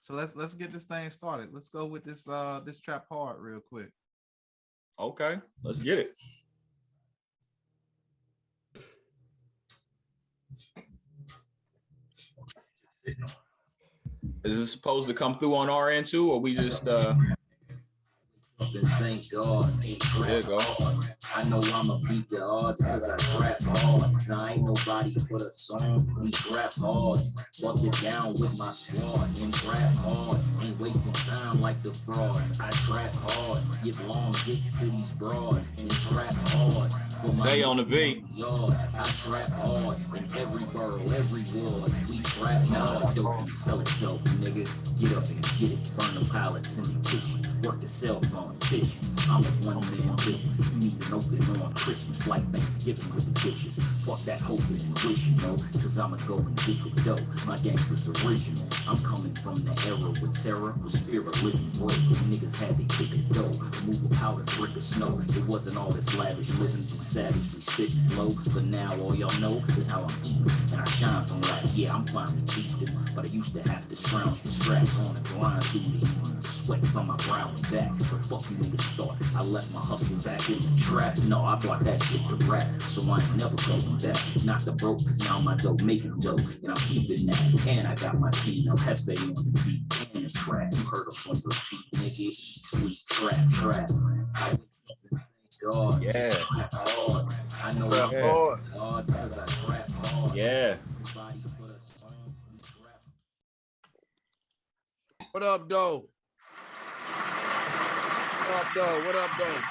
So let's get this thing started. Let's go with this this trap hard real quick. Okay, let's get it. Is this supposed to come through on our end too, or we just Thank God, there you go. I know I'ma beat the odds cause I rap hard. Now ain't nobody put a song, we rap hard. Bust it down with my squad and rap hard. Ain't wasting time like the frauds. I trap hard, give long dick to these broads and trap hard. Say on the beat. Yard, I trap hard in every borough, every ward. We trap hard, dope sell itself, nigga. Get up and get it, burn the pallets in the kitchen. Work the cell phone, fish. I'm a one-man business. You need an open on Christmas like Thanksgiving with the dishes. Fuck that hoping and wishing, yo, cause I'ma go and get the dough. My gangster's original. I'm coming from the era with terror, with spirit living break. Niggas had to kick a dough, move a powder, brick of snow. It wasn't all this lavish living through savagely spitting flow. But now all y'all know is how I'm eating. And I shine from rap, yeah, I'm finally feasting. But I used to have to scrounge for straps on the grind through the heat. Sweat from my brow and back, but fuck you niggas thought I left my hustle back in the trap. No, I brought that shit to rap, so I ain't never going back. Not the broke, cause now my dope making dope, and I'm keeping that. And I got my team, I'm Hjefe on the beat and the track. You heard them on repeat, nigga. Sweet trap. God, Yeah. Hard. I know Trap hard. Odds cause I trap hard. Yeah. What up, though? What up, though?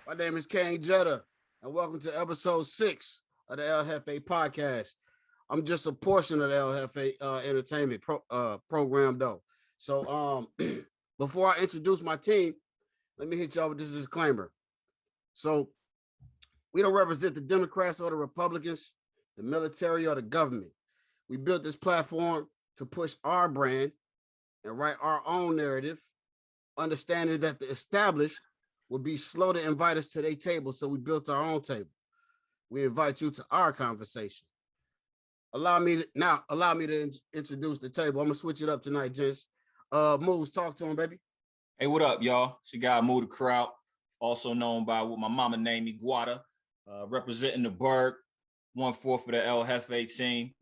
My name is Kane Jetta, and welcome to episode 6 of the El Hjefe podcast. I'm just a portion of the El Hjefe entertainment program, though. So, before I introduce my team, let me hit y'all with this disclaimer. So, we don't represent the Democrats or the Republicans, the military or the government. We built this platform to push our brand and write our own narrative, understanding that the established will be slow to invite us to their table, so we built our own table. We invite you to our conversation. Allow me to introduce the table. I'm gonna switch it up tonight, gents. Moves, talk to him, baby. Hey, what up, y'all? It's your guy Move the Crowd, also known by what my mama named me, Guada, representing the Berg, 1/4 for the El Hjefe team.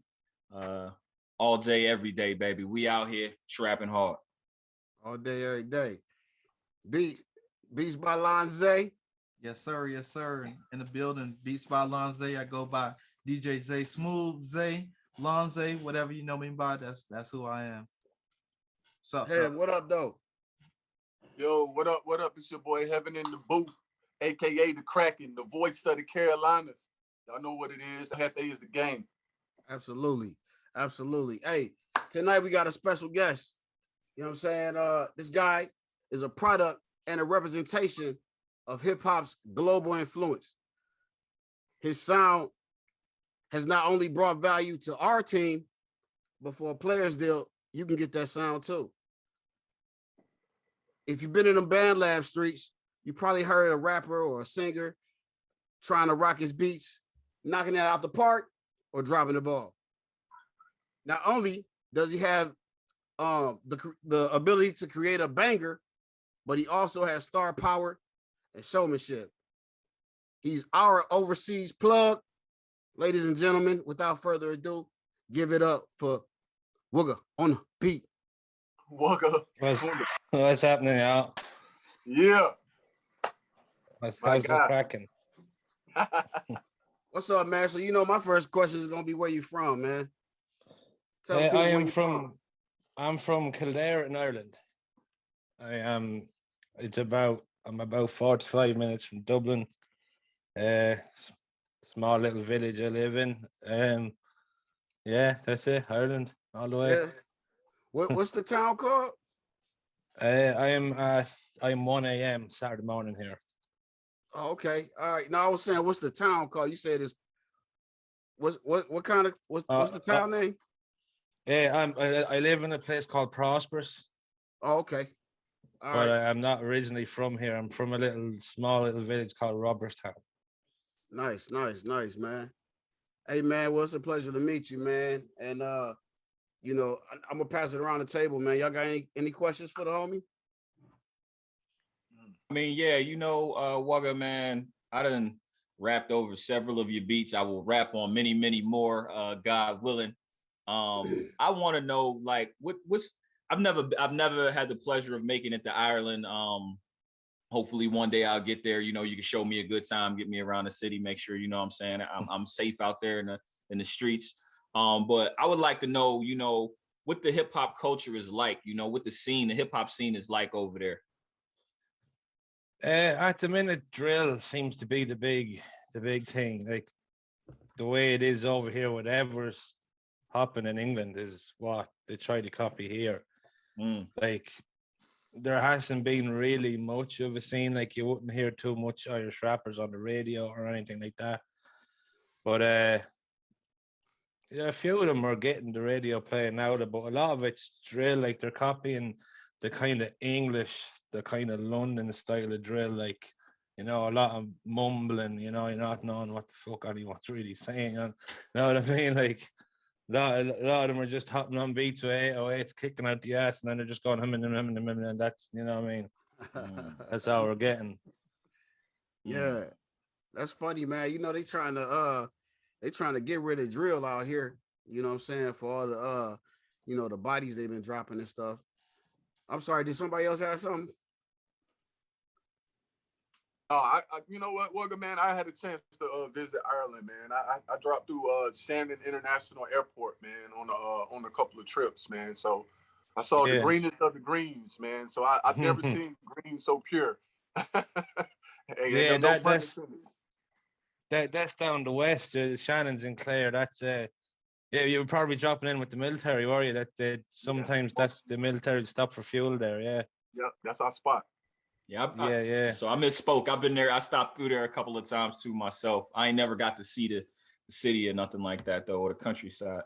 All day, every day, baby. We out here trapping hard. All day, every day. Beatz by Lonze. Yes, sir. Yes, sir. In the building, Beatz by Lonze. I go by DJ Zay Smooth, Zay, Lonze, whatever you know me by. That's who I am. Sup, Hey, what up, though? Yo, what up? What up? It's your boy Heaven in the Booth, aka the Kraken, the voice of the Carolinas. Y'all know what it is. Hjefe is the game. Absolutely. Hey, tonight we got a special guest. You know what I'm saying? This guy is a product and a representation of hip hop's global influence. His sound has not only brought value to our team, but for a player's deal, you can get that sound too. If you've been in the band lab streets, you probably heard a rapper or a singer trying to rock his beats, knocking it out the park or dropping the ball. Not only does he have the ability to create a banger, but he also has star power and showmanship. He's our overseas plug. Ladies and gentlemen, without further ado, give it up for Wuga on the beat. Wuga. What's happening, y'all? Yeah. How's the cracking? What's up, man? So you know my first question is gonna be where you from, man. Tell people where you from. I'm from Kildare in Ireland. I'm about 45 minutes from Dublin. Small little village I live in. Yeah, that's it. Ireland all the way. Yeah. What's the town called? I'm 1 a.m. Saturday morning here. Oh, okay. All right. Now I was saying, what's the town called? You said it's what's the town name? Yeah, I live in a place called Prosperous. Oh, okay. All but right. I'm not originally from here. I'm from a small little village called Robertstown. Nice, man. Hey, man, well, it's a pleasure to meet you, man. And you know, I'm gonna pass it around the table, man. Y'all got any questions for the homie? I mean, yeah, you know, Wugga, man, I done rapped over several of your beats. I will rap on many, many more, God willing. I want to know, like, what's I've never had the pleasure of making it to Ireland. Hopefully one day I'll get there. You know, you can show me a good time, get me around the city, make sure, you know what I'm saying, I'm safe out there in the streets. But I would like to know, you know, what the hip hop culture is like, you know, what the hip hop scene is like over there. At the minute, drill seems to be the big thing. Like the way it is over here, whatever's happening in England is what they try to copy here. Like there hasn't been really much of a scene. Like you wouldn't hear too much Irish rappers on the radio or anything like that. But yeah, a few of them are getting the radio playing now, but a lot of it's drill. Like they're copying the kind of English, the kind of London style of drill. Like, you know, a lot of mumbling. You know, you're not knowing what the fuck anyone's really saying. You know what I mean? Like a lot of them are just hopping on beats with 808s, kicking out the ass, and then they're just going and that's, you know what I mean? That's how we're getting. Yeah, that's funny, man. You know, they trying to get rid of drill out here. You know what I'm saying? For all the you know, the bodies they've been dropping and stuff. I'm sorry, did somebody else have something? I you know what, Wugga, man, I had a chance to visit Ireland, man. I dropped through Shannon International Airport, man, on a couple of trips, man. So I saw the greenest of the greens, man. So I've never seen green so pure. Yeah, that's down the west. Shannon's in Clare. That's yeah, you were probably dropping in with the military, were you? That sometimes that's the military stop for fuel there. Yeah. Yep, that's our spot. Yeah, yeah. So I misspoke. I've been there. I stopped through there a couple of times too myself. I ain't never got to see the city or nothing like that though, or the countryside.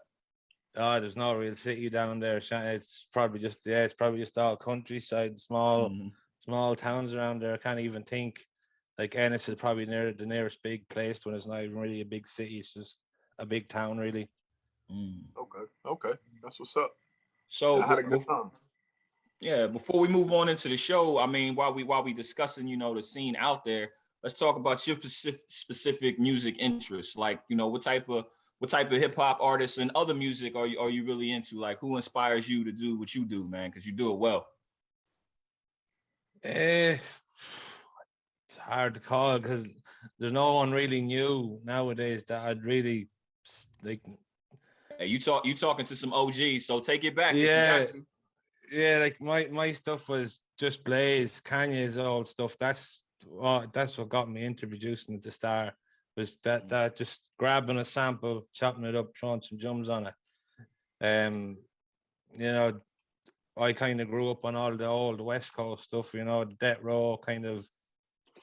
Oh, there's no real city down there. It's probably just all countryside, small towns around there. I can't even think. Like Ennis is probably near the nearest big place when it's not even really a big city. It's just a big town, really. Okay, that's what's up. So I had a good time. Yeah, before we move on into the show, I mean, while we discussing, you know, the scene out there, let's talk about your specific music interests. Like, you know, what type of hip hop artists and other music are you really into? Like, who inspires you to do what you do, man? Because you do it well. It's hard to call because there's no one really new nowadays that I'd really like. Hey, you talking to some OGs, so take it back. Yeah. If you got to. Yeah, like my stuff was just Blaze, Kanye's old stuff. That's what got me into producing at the start. Was that just grabbing a sample, chopping it up, throwing some drums on it. You know, I kind of grew up on all the old West Coast stuff. You know, Death Row, kind of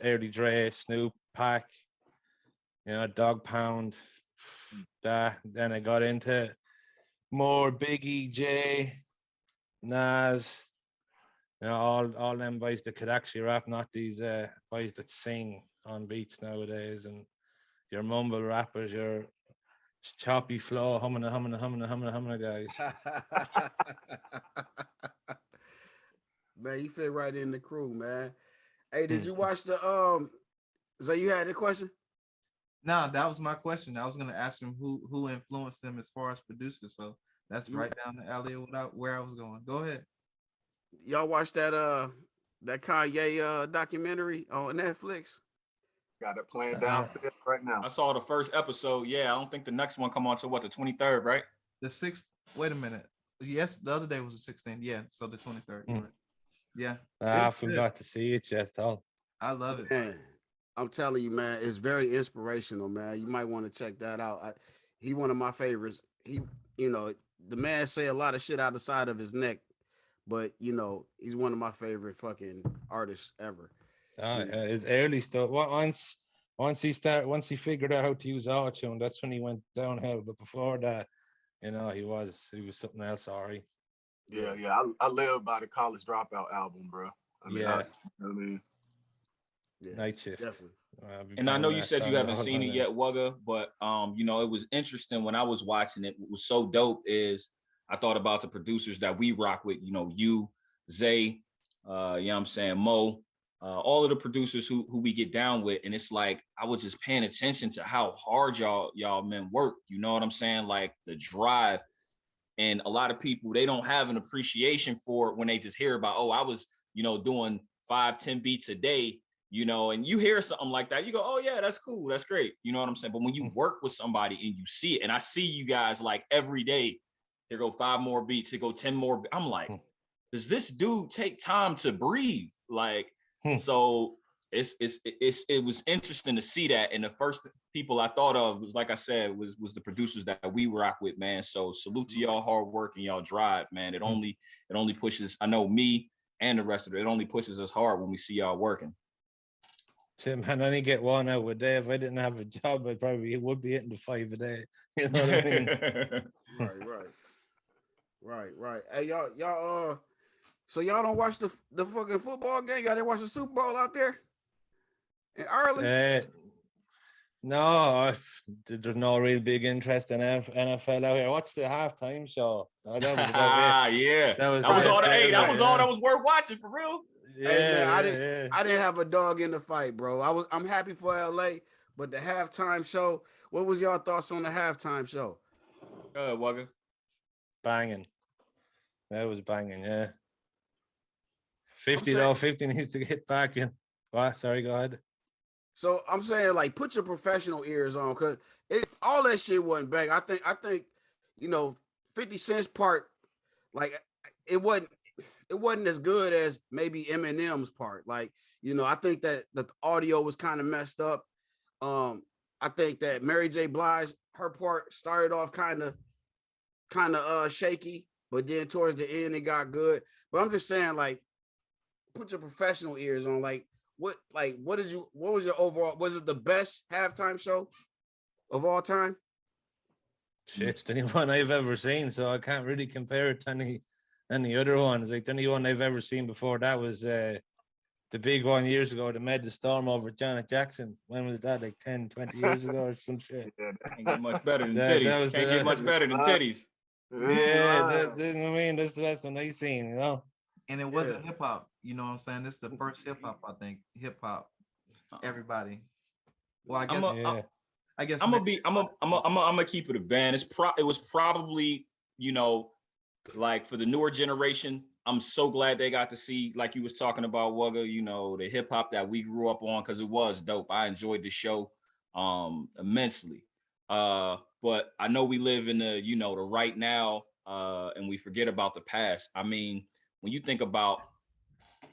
early Dre, Snoop, Pac. You know, Dog Pound. That then I got into more Biggie, J, Nas, you know, all them boys that could actually rap, not these boys that sing on beats nowadays, and your mumble rappers, your choppy flow, humming guys. Man, you fit right in the crew, man. Hey, did you watch the so you had a question? No, that was my question. I was gonna ask him who influenced them as far as producers. So that's right down the alley without where I was going. Go ahead. Y'all watch that Kanye documentary on Netflix? Got it playing downstairs right now. I saw the first episode. Yeah, I don't think the next one come on till what, the 23rd, right? The 6th. Wait a minute. Yes, the other day was the 16th. Yeah, so the 23rd. Right. Yeah. I forgot to see it yet, though. I love it. Man, I'm telling you, man, it's very inspirational, man. You might want to check that out. He one of my favorites. He, you know, the man say a lot of shit out the side of his neck, but you know, he's one of my favorite fucking artists ever. His early stuff. Once he figured out how to use autotune, that's when he went downhill. But before that, you know, he was something else. Sorry. Yeah. I live by the College Dropout album, bro. I mean, yeah, Night Shift. Definitely. And I know you said you haven't seen it yet, Wugga, but you know, it was interesting when I was watching it. What was so dope is I thought about the producers that we rock with, you know, you, Zay, you know what I'm saying, Mo, all of the producers who we get down with. And it's like, I was just paying attention to how hard y'all men work. You know what I'm saying? Like the drive. And a lot of people, they don't have an appreciation for it when they just hear about, oh, I was, you know, doing 5-10 beats a day, you know, and you hear something like that, you go, oh yeah, that's cool, that's great. You know what I'm saying? But when you work with somebody and you see it, and I see you guys like every day, here go 5 more beats, here go 10 more. I'm like, does this dude take time to breathe? Like, so it was interesting to see that. And the first people I thought of was, like I said, was the producers that we rock with, man. So salute to y'all hard work and y'all drive, man. It only pushes, I know me and the rest of it only pushes us hard when we see y'all working. Tim, man, I only get one out a day. If I didn't have a job, I probably would be hitting the 5 a day. You know what I mean? Right. Hey, y'all, so y'all don't watch the fucking football game? Y'all didn't watch the Super Bowl out there in Ireland? No, there's no real big interest in NFL out here. What's the halftime show? Oh, that was about it. Yeah, that was all. Hey, that was all that was worth watching for real. Yeah, hey man, I didn't have a dog in the fight, bro. I'm happy for LA, but the halftime show. What was y'all thoughts on the halftime show? Wugga. Banging. That was banging. Yeah. 50 needs to get back in. What? Sorry, go ahead. So I'm saying, like, put your professional ears on, cause all that shit wasn't bang. I think, you know, 50 Cent's part, like, it wasn't as good as maybe Eminem's part. Like, you know, I think that the audio was kind of messed up. I think that Mary J. Blige, her part started off kind of shaky, but then towards the end it got good. But I'm just saying, like, put your professional ears on. What was your overall? Was it the best halftime show of all time? Shit, it's the only one I've ever seen, so I can't really compare it to any other ones. Like the only one I've ever seen before that was the big one years ago, the Med the Storm over Janet Jackson. When was that? Like 10, 20 years ago or some shit. Can't get much better than titties. Can't get much better than titties. Yeah, I mean, that's the last one I seen, you know. And it wasn't hip hop, you know what I'm saying? This is the first hip hop, I think. Hip hop, everybody. Well, I guess I'm gonna keep it a band. It was probably, you know, like for the newer generation. I'm so glad they got to see, like you was talking about, Wugga, you know, the hip hop that we grew up on, because it was dope. I enjoyed the show immensely. But I know we live in the, you know, the right now, and we forget about the past. I mean, when you think about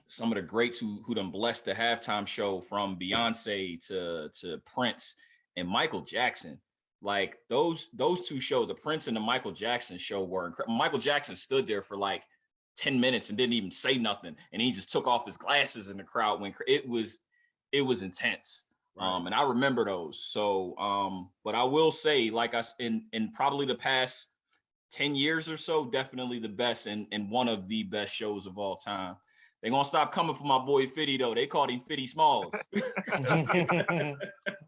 some of the greats who done blessed the halftime show, from Beyonce to Prince and Michael Jackson, like those two shows, the Prince and the Michael Jackson show were incredible. Michael Jackson stood there for like 10 minutes and didn't even say nothing, and he just took off his glasses, and the crowd went. It was intense. Right. And I remember those. So, but I will say, like in probably the past 10 years or so, definitely the best and one of the best shows of all time. They're gonna stop coming for my boy Fitty though. They called him Fitty Smalls. Hey,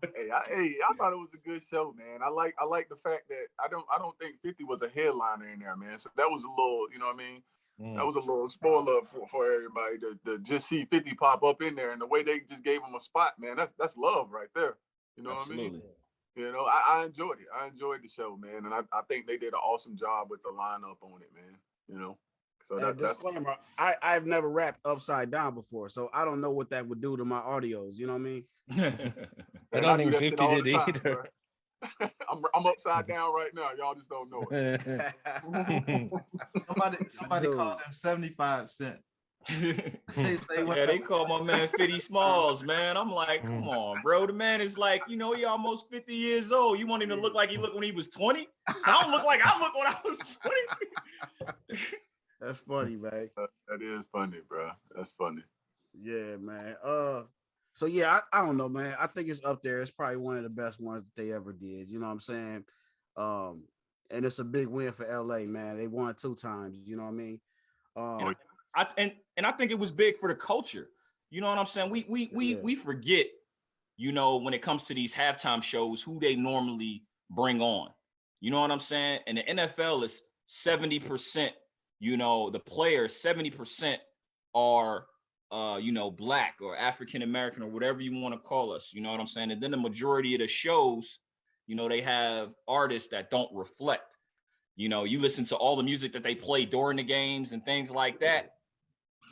I thought it was a good show, man. I like the fact that I don't think 50 was a headliner in there, man. So that was a little, you know what I mean? That was a little spoiler for everybody to just see 50 pop up in there, and the way they just gave him a spot, man. That's love right there. You know Absolutely. What I mean? You know, I enjoyed it. I enjoyed the show, man, and I think they did an awesome job with the lineup on it, man. You know, so that's disclaimer. I've never rapped upside down before, so I don't know what that would do to my audios. You know what I mean? I don't think 50 did either. I'm upside down right now. Y'all just don't know it. somebody called him 75 Cent. They call my man 50 Smalls, man. I'm like, come on, bro. The man is like, you know, he almost 50 years old. You want him to look like he looked when he was 20? I don't look like I look when I was 20. That's funny, man. That is funny, bro. That's funny. Yeah, man. So yeah, I don't know, man. I think it's up there. It's probably one of the best ones that they ever did. You know what I'm saying? And it's a big win for LA, man. They won 2 times. You know what I mean? And I think it was big for the culture. You know what I'm saying? We forget, you know, when it comes to these halftime shows, who they normally bring on. You know what I'm saying? And the NFL is 70%, the players, 70% are Black or African American or whatever you want to call us, you know what I'm saying? And then the majority of the shows, they have artists that don't reflect. You listen to all the music that they play during the games and things like that.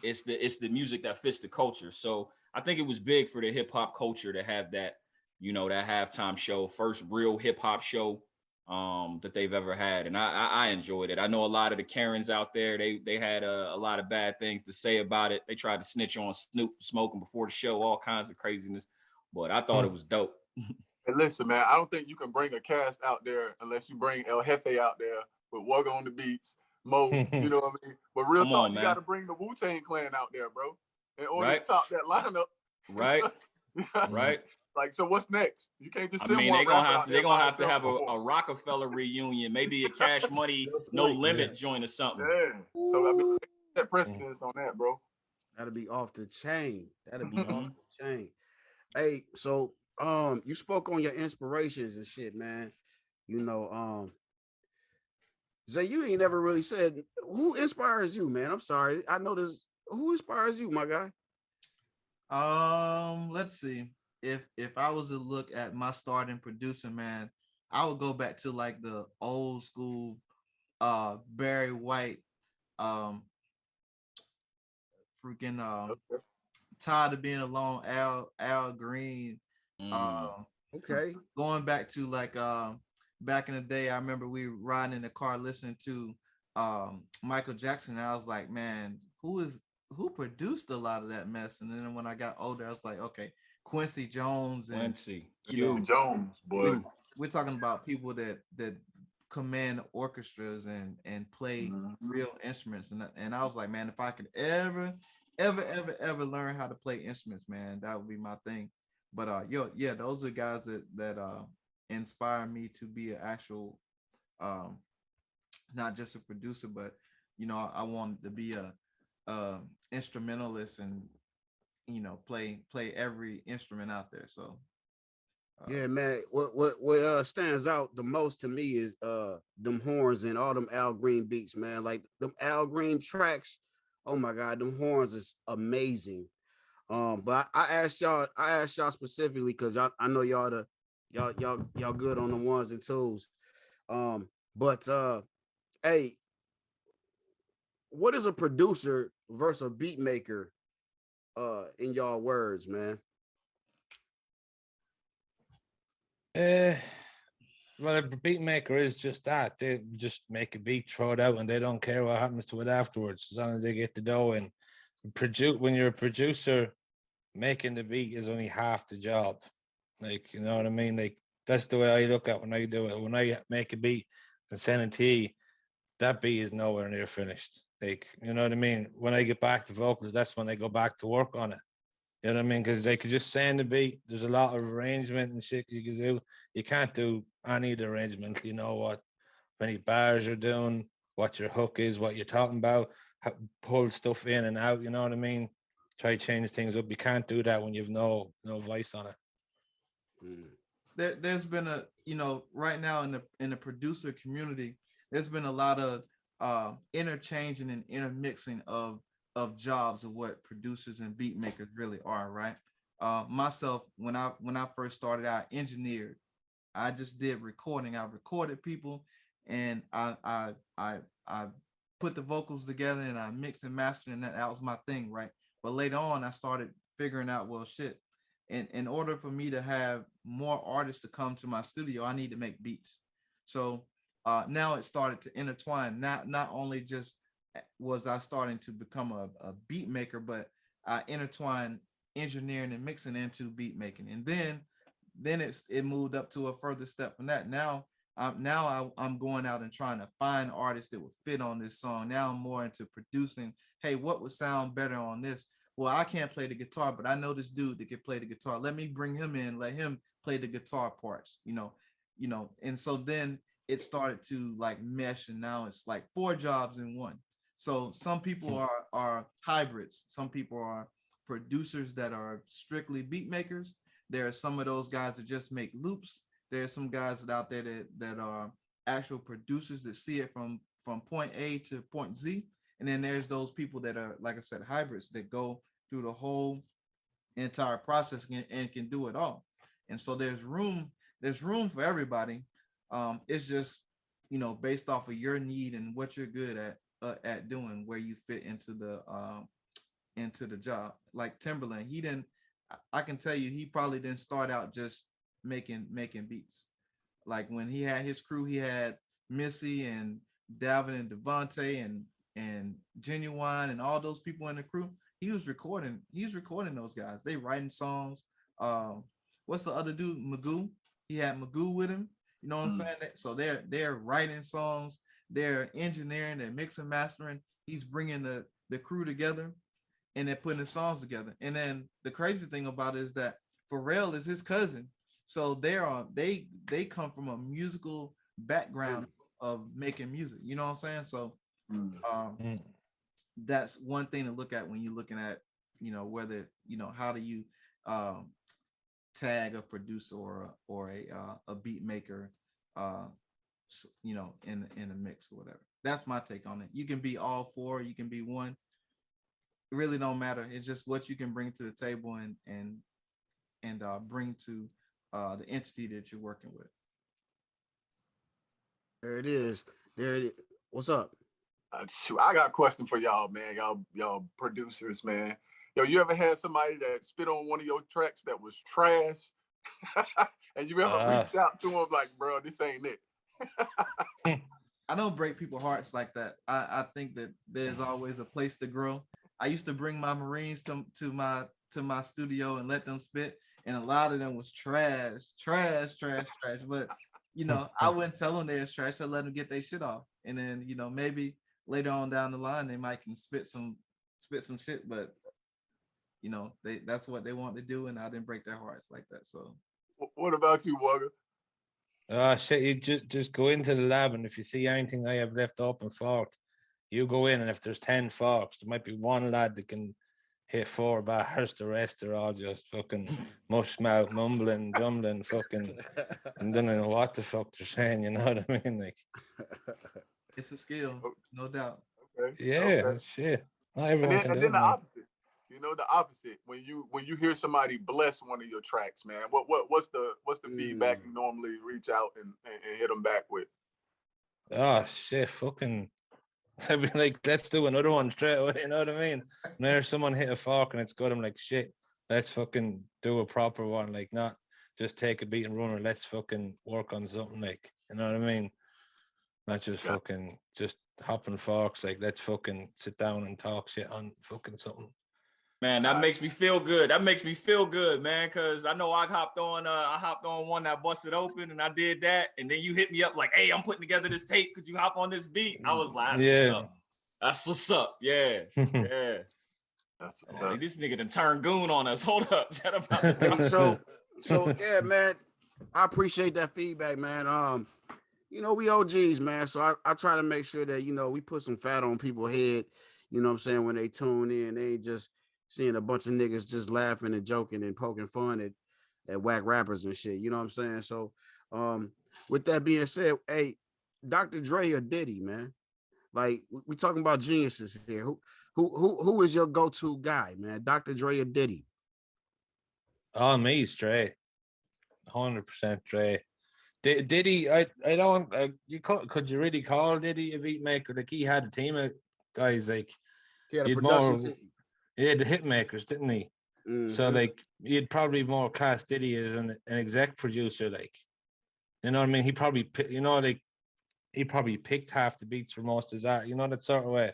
It's the music that fits the culture. So I think it was big for the hip hop culture to have that, that halftime show, first real hip hop show that they've ever had. And I enjoyed it. I know a lot of the Karens out there, they had a lot of bad things to say about it. They tried to snitch on Snoop for smoking before the show, all kinds of craziness. But I thought it was dope. Hey, listen, man, I don't think you can bring a cast out there unless you bring El Jefe out there with Wuga on the beats, Mo, you know what I mean? But real Come talk, on, you man. got to bring the Wu-Tang Clan out there, bro, in order Right. to top that lineup. Right. Right. Like, so what's next? You can't just I send mean, one they're gonna rapper have out to, there they're gonna by have to himself have no more. a Rockefeller reunion, maybe a Cash Money No Limit joint or something. Yeah. So I mean, that precedence on that, bro. That'll be off the chain. That'll be Mhm. off the chain. Hey, so you spoke on your inspirations and shit, man. Zay, you ain't never really said who inspires you, man. I'm sorry. I know this. Who inspires you, my guy? Let's see. If I was to look at my starting producer, man, I would go back to like the old school Barry White, um freaking tired of being alone, Al Green. Okay. Going back to like back in the day, I remember we riding in the car listening to Michael Jackson, and I was like, man, who produced a lot of that mess? And then when I got older, I was like, okay, Quincy Jones and Quincy, Jones, boy. we're talking about people that command orchestras and play real instruments. And I was like, man, if I could ever learn how to play instruments, man, that would be my thing. But those are guys that inspire me to be an actual not just a producer, but I wanted to be a instrumentalist and play every instrument out there. So Yeah, man. What stands out the most to me is them horns and all them Al Green beats, man. Like them Al Green tracks. Oh my God, them horns is amazing. But I asked y'all specifically because I know y'all good on the ones and twos. But hey, what is a producer versus a beat maker in y'all words, man? Well, a beat maker is just that. They just make a beat, throw it out, and they don't care what happens to it afterwards, as long as they get the dough in. When you're a producer, making the beat is only half the job. Like, you know what I mean? Like, that's the way I look at when I do it. When I make a beat and send it to you, that beat is nowhere near finished. Like, you know what I mean? When I get back to vocals, that's when I go back to work on it. You know what I mean? Because they could just send the beat. There's a lot of arrangement and shit you can do. You can't do any of the arrangement. You know what many bars you're doing, what your hook is, what you're talking about, pull stuff in and out. You know what I mean? Try to change things up. You can't do that when you've no voice on it. There's been a right now in the producer community, there's been a lot of interchanging and intermixing of jobs of what producers and beat makers really are, right? Myself, when I first started out, engineered. I just did recording. I recorded people, and I put the vocals together, and I mixed and mastered, and that was my thing, right? But later on, I started figuring out, well, shit. In order for me to have more artists to come to my studio, I need to make beats. So now it started to intertwine. Not only just was I starting to become a beat maker, but I intertwined engineering and mixing into beat making, and then it moved up to a further step from that. Now I'm going out and trying to find artists that would fit on this song. Now I'm more into producing. Hey, what would sound better on this? Well, I can't play the guitar, but I know this dude that can play the guitar. Let me bring him in, let him play the guitar parts, and so then it started to like mesh, and now it's like 4 jobs in one. So some people are hybrids. Some people are producers that are strictly beat makers. There are some of those guys that just make loops. There are some guys out there that are actual producers that see it from from point A to point Z. And then there's those people that are, like I said, hybrids that go through the whole entire process and can do it all. And so there's room for everybody. It's just, you know, based off of your need and what you're good at doing, where you fit into the job. Like Timberland, I can tell you, he probably didn't start out just making beats. Like when he had his crew, he had Missy and Dalvin and Devontae and Genuine and all those people in the crew. He was recording those guys. They writing songs. What's the other dude? Magoo. He had Magoo with him. You know what I'm saying? So they're writing songs, they're engineering, they're mixing, mastering. He's bringing the crew together, and they're putting the songs together. And then the crazy thing about it is that Pharrell is his cousin. So they come from a musical background of making music. You know what I'm saying? So that's one thing to look at when you're looking at, you know, whether, you know, how do you tag a producer or a beat maker, you know, in a mix or whatever. That's my take on it. You can be all four, you can be one. It really don't matter. It's just what you can bring to the table and bring to the entity that you're working with. There it is. There it is. What's up? I got a question for y'all, man. Y'all producers, man. Yo, you ever had somebody that spit on one of your tracks that was trash? And you ever reached out to them like, bro, this ain't it? I don't break people's hearts like that. I think that there's always a place to grow. I used to bring my Marines to my studio and let them spit, and a lot of them was trash. But you know, I wouldn't tell them they was trash. I let them get their shit off, and then, you know, maybe later on down the line they might can spit some shit, but you know, that's what they want to do, and I didn't break their hearts like that. So what about you, Wuga? Shit, you just go into the lab, and if you see anything I have left open forked, you go in, and if there's 10 forks, there might be one lad that can hit 4 bars. The rest are all just fucking mush mouth, mumbling, jumbling, fucking, and don't know what the fuck they're saying. You know what I mean? Like, it's a skill, no doubt. Okay. yeah, Okay. Shit. Not everyone can And do then it, the man. opposite. You know, the opposite. When you hear somebody bless one of your tracks, man, what's the feedback you normally reach out and hit them back with? Oh shit, fucking. I'd be like, let's do another one straight away. You know what I mean? And there's someone hit a fork and it's good. I'm like, shit, let's fucking do a proper one. Like, not just take a beat and run it. Let's fucking work on something. Like, you know what I mean? Not just fucking just hopping forks. Like, let's fucking sit down and talk shit on fucking something. Man, that makes me feel good. That makes me feel good, man, because I know I hopped on one that busted open, and I did that, and then you hit me up like, hey, I'm putting together this tape. Could you hop on this beat? I was like, that's what's up. That's what's up. Yeah. Yeah. Hey, this nigga done turned goon on us. Hold up. So yeah, man, I appreciate that feedback, man. You know, we OGs, man. So I try to make sure that, you know, we put some fat on people's head, you know what I'm saying, when they tune in. They ain't just seeing a bunch of niggas just laughing and joking and poking fun at whack rappers and shit. You know what I'm saying? So with that being said, hey, Dr. Dre or Diddy, man. Like, we talking about geniuses here. Who is your go-to guy, man? Dr. Dre or Diddy? Oh, me, Dre. 100% Dre. Diddy, I don't. Could you really call Diddy a beat maker? Like, he had a team of guys. Like, he had a production team. Yeah, the hit makers, didn't he? Mm-hmm. So like, you'd probably more class Diddy as an exec producer. Like, you know what I mean? He probably, you know, like, he probably picked half the beats for most of his art. You know, that sort of way.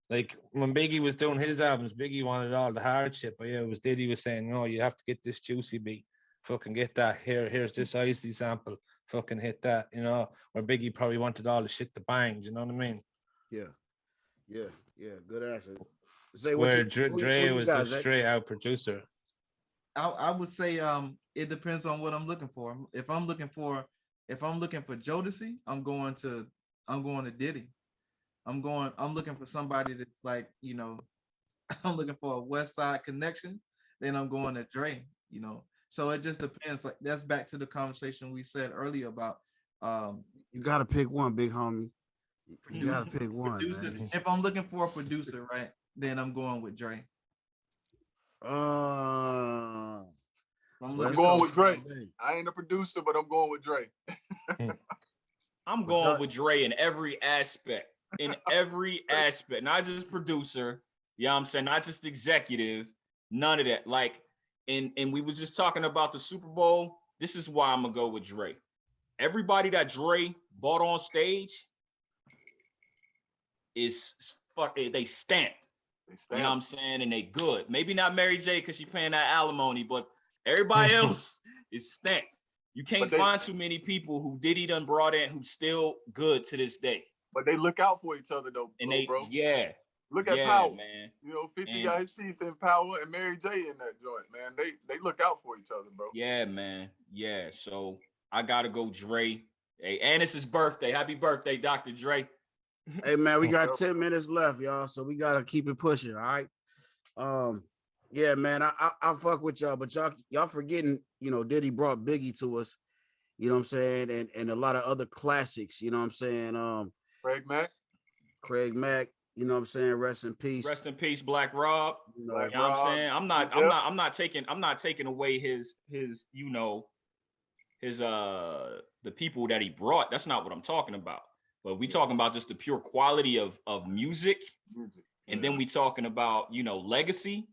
Like, when Biggie was doing his albums, Biggie wanted all the hard shit, but yeah, it was Diddy was saying, no, you have to get this juicy beat. Fucking get that. Here's this icy sample. Fucking hit that. You know, where Biggie probably wanted all the shit to bang. You know what I mean? Yeah. Good answer. Say where Dre was a straight out producer. I would say it depends on what I'm looking for. If I'm looking for Jodeci, I'm going to Diddy. I'm looking for somebody that's like, you know, I'm looking for a West Side connection, then I'm going to Dre, you know. So it just depends. Like, that's back to the conversation we said earlier about you gotta pick one, big homie. You gotta pick one, producers. man. If I'm looking for a producer, right, then I'm going with Dre. Uh, I'm I'm looking going with Dre. Dre. I ain't a producer, but I'm going with Dre. I'm going with Dre in every aspect. In every aspect, not just producer, you know what I'm saying? Not just executive, none of that. Like, and we was just talking about the Super Bowl. This is why I'm gonna go with Dre. Everybody that Dre bought on stage is they stamped. You know what I'm saying? And they good. Maybe not Mary J because she paying that alimony, but everybody else is stamped. You can't find too many people who Diddy done brought in who still good to this day. But they look out for each other though, And they, bro. yeah. Look at Power, man. You know, 50 And got his piece in Power and Mary J in that joint, man. They look out for each other, bro. Yeah, man. Yeah. So I gotta go Dre. Hey, and it's his birthday. Happy birthday, Dr. Dre. Hey man, we got 10 minutes left, y'all. So we gotta keep it pushing, all right. Yeah, man, I fuck with y'all, but y'all forgetting, you know, Diddy brought Biggie to us, you know what I'm saying, and a lot of other classics, you know what I'm saying. Craig Mack, you know what I'm saying, rest in peace. Rest in peace, Black Rob. You know what I'm saying? I'm not taking away his you know, his the people that he brought. That's not what I'm talking about. But we talking about just the pure quality of music. And then we talking about, you know, legacy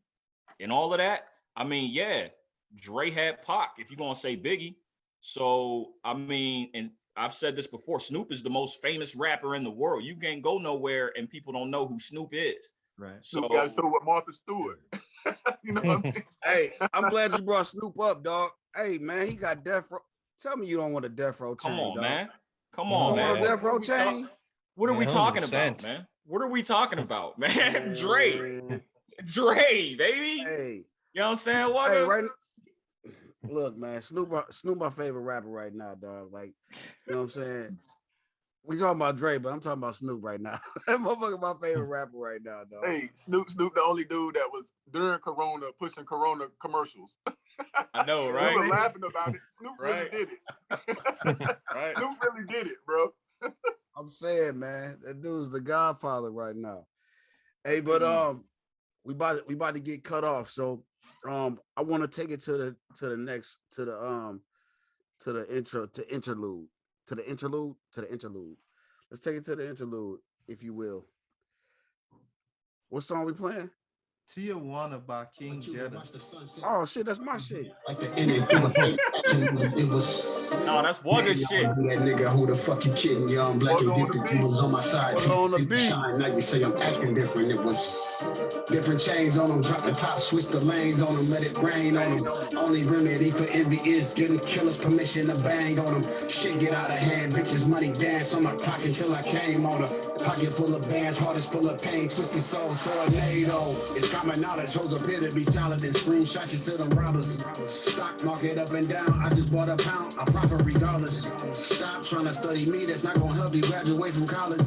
and all of that. I mean, yeah, Dre had Pac, if you're gonna say Biggie. So I mean, and I've said this before, Snoop is the most famous rapper in the world. You can't go nowhere and people don't know who Snoop is. Right. So Snoop got to show with Martha Stewart. You know what I mean? Hey, I'm glad you brought Snoop up, dog. Hey man, he got death row. Tell me you don't want a death row chain. Come on, dog. man. Come on, man. Want a death row chain? What are we talking 100%. about, man? What are we talking about, man? Dre, baby. Hey, you know what I'm saying? What? Hey, right. Look, man, Snoop my favorite rapper right now, dog. Like, you know what I'm saying? We talking about Dre, but I'm talking about Snoop right now. That motherfucker my favorite rapper right now, dog. Hey, Snoop the only dude that was during Corona pushing Corona commercials. I know, right? We were laughing about it. Snoop really did it. Right. Snoop really did it, bro. I'm saying, man, that dude's the Godfather right now. Hey, but we about to get cut off, so I want to take it to the interlude. Let's take it to the interlude, if you will. What song we playing? Tijuana by King Jetta. Oh shit, that's my shit. No, that's Wuga shit. That nigga, who the fuck you kidding? Yo, I'm black and gifted. You was on my side. On the beat. Shine. Now you say I'm acting different. It was different chains on them. Drop the top, switch the lanes on them. Let it rain on them. Only remedy for envy is getting killers permission to bang on them. Shit get out of hand. Bitches money dance on my pocket till I came on her. Pocket full of bands, heart is full of pain. Twisted soul, tornado. It's common knowledge. Holds appear to be solid and screenshot you to them robbers. Stock market up and down. I just bought a pound. I profit regardless. Stop trying to study me. That's not gonna help you graduate from college.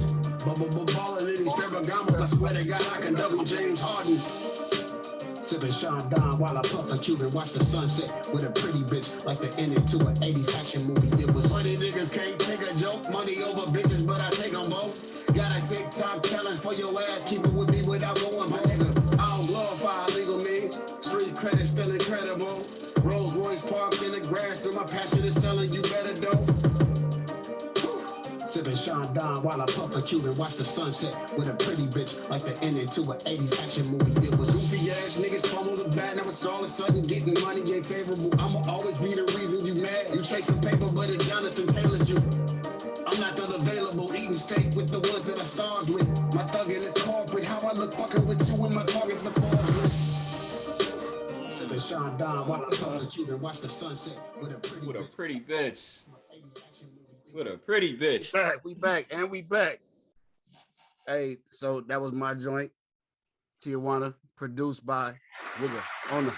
Ballin' in these Ferragamos. I swear to God, I can double James Harden. Sipping Sean Don while I puff a cube and watch the sunset with a pretty bitch like the ending to an 80s action movie. It was funny niggas can't take a joke. Money over bitches, but I take them both. Got a TikTok challenge for your ass. Keep it with me without going, my nigga. I don't glorify legal means. Street credit still incredible. Rolls Royce parked in the grass, so my passion is selling. You better don't. Sipping Sean Don while I puff a cube and watch the sunset with a pretty bitch like the ending to an 80s action movie. It was goofy ass niggas fumble the bat, now it's all of a sudden getting money ain't favorable. I'ma always be the reason you mad. You chasing paper, but it's Jonathan Taylor's you. I'm not unavailable, eating steak with the ones that I starved with. My thuggin' is corporate, how I look fucking with you when my target's the fall with. Sipping Sean Don while I puff a cube and watch the sunset with a pretty bitch. With a pretty bitch. We back. Hey, so that was my joint. Tijuana, produced by Wuga on the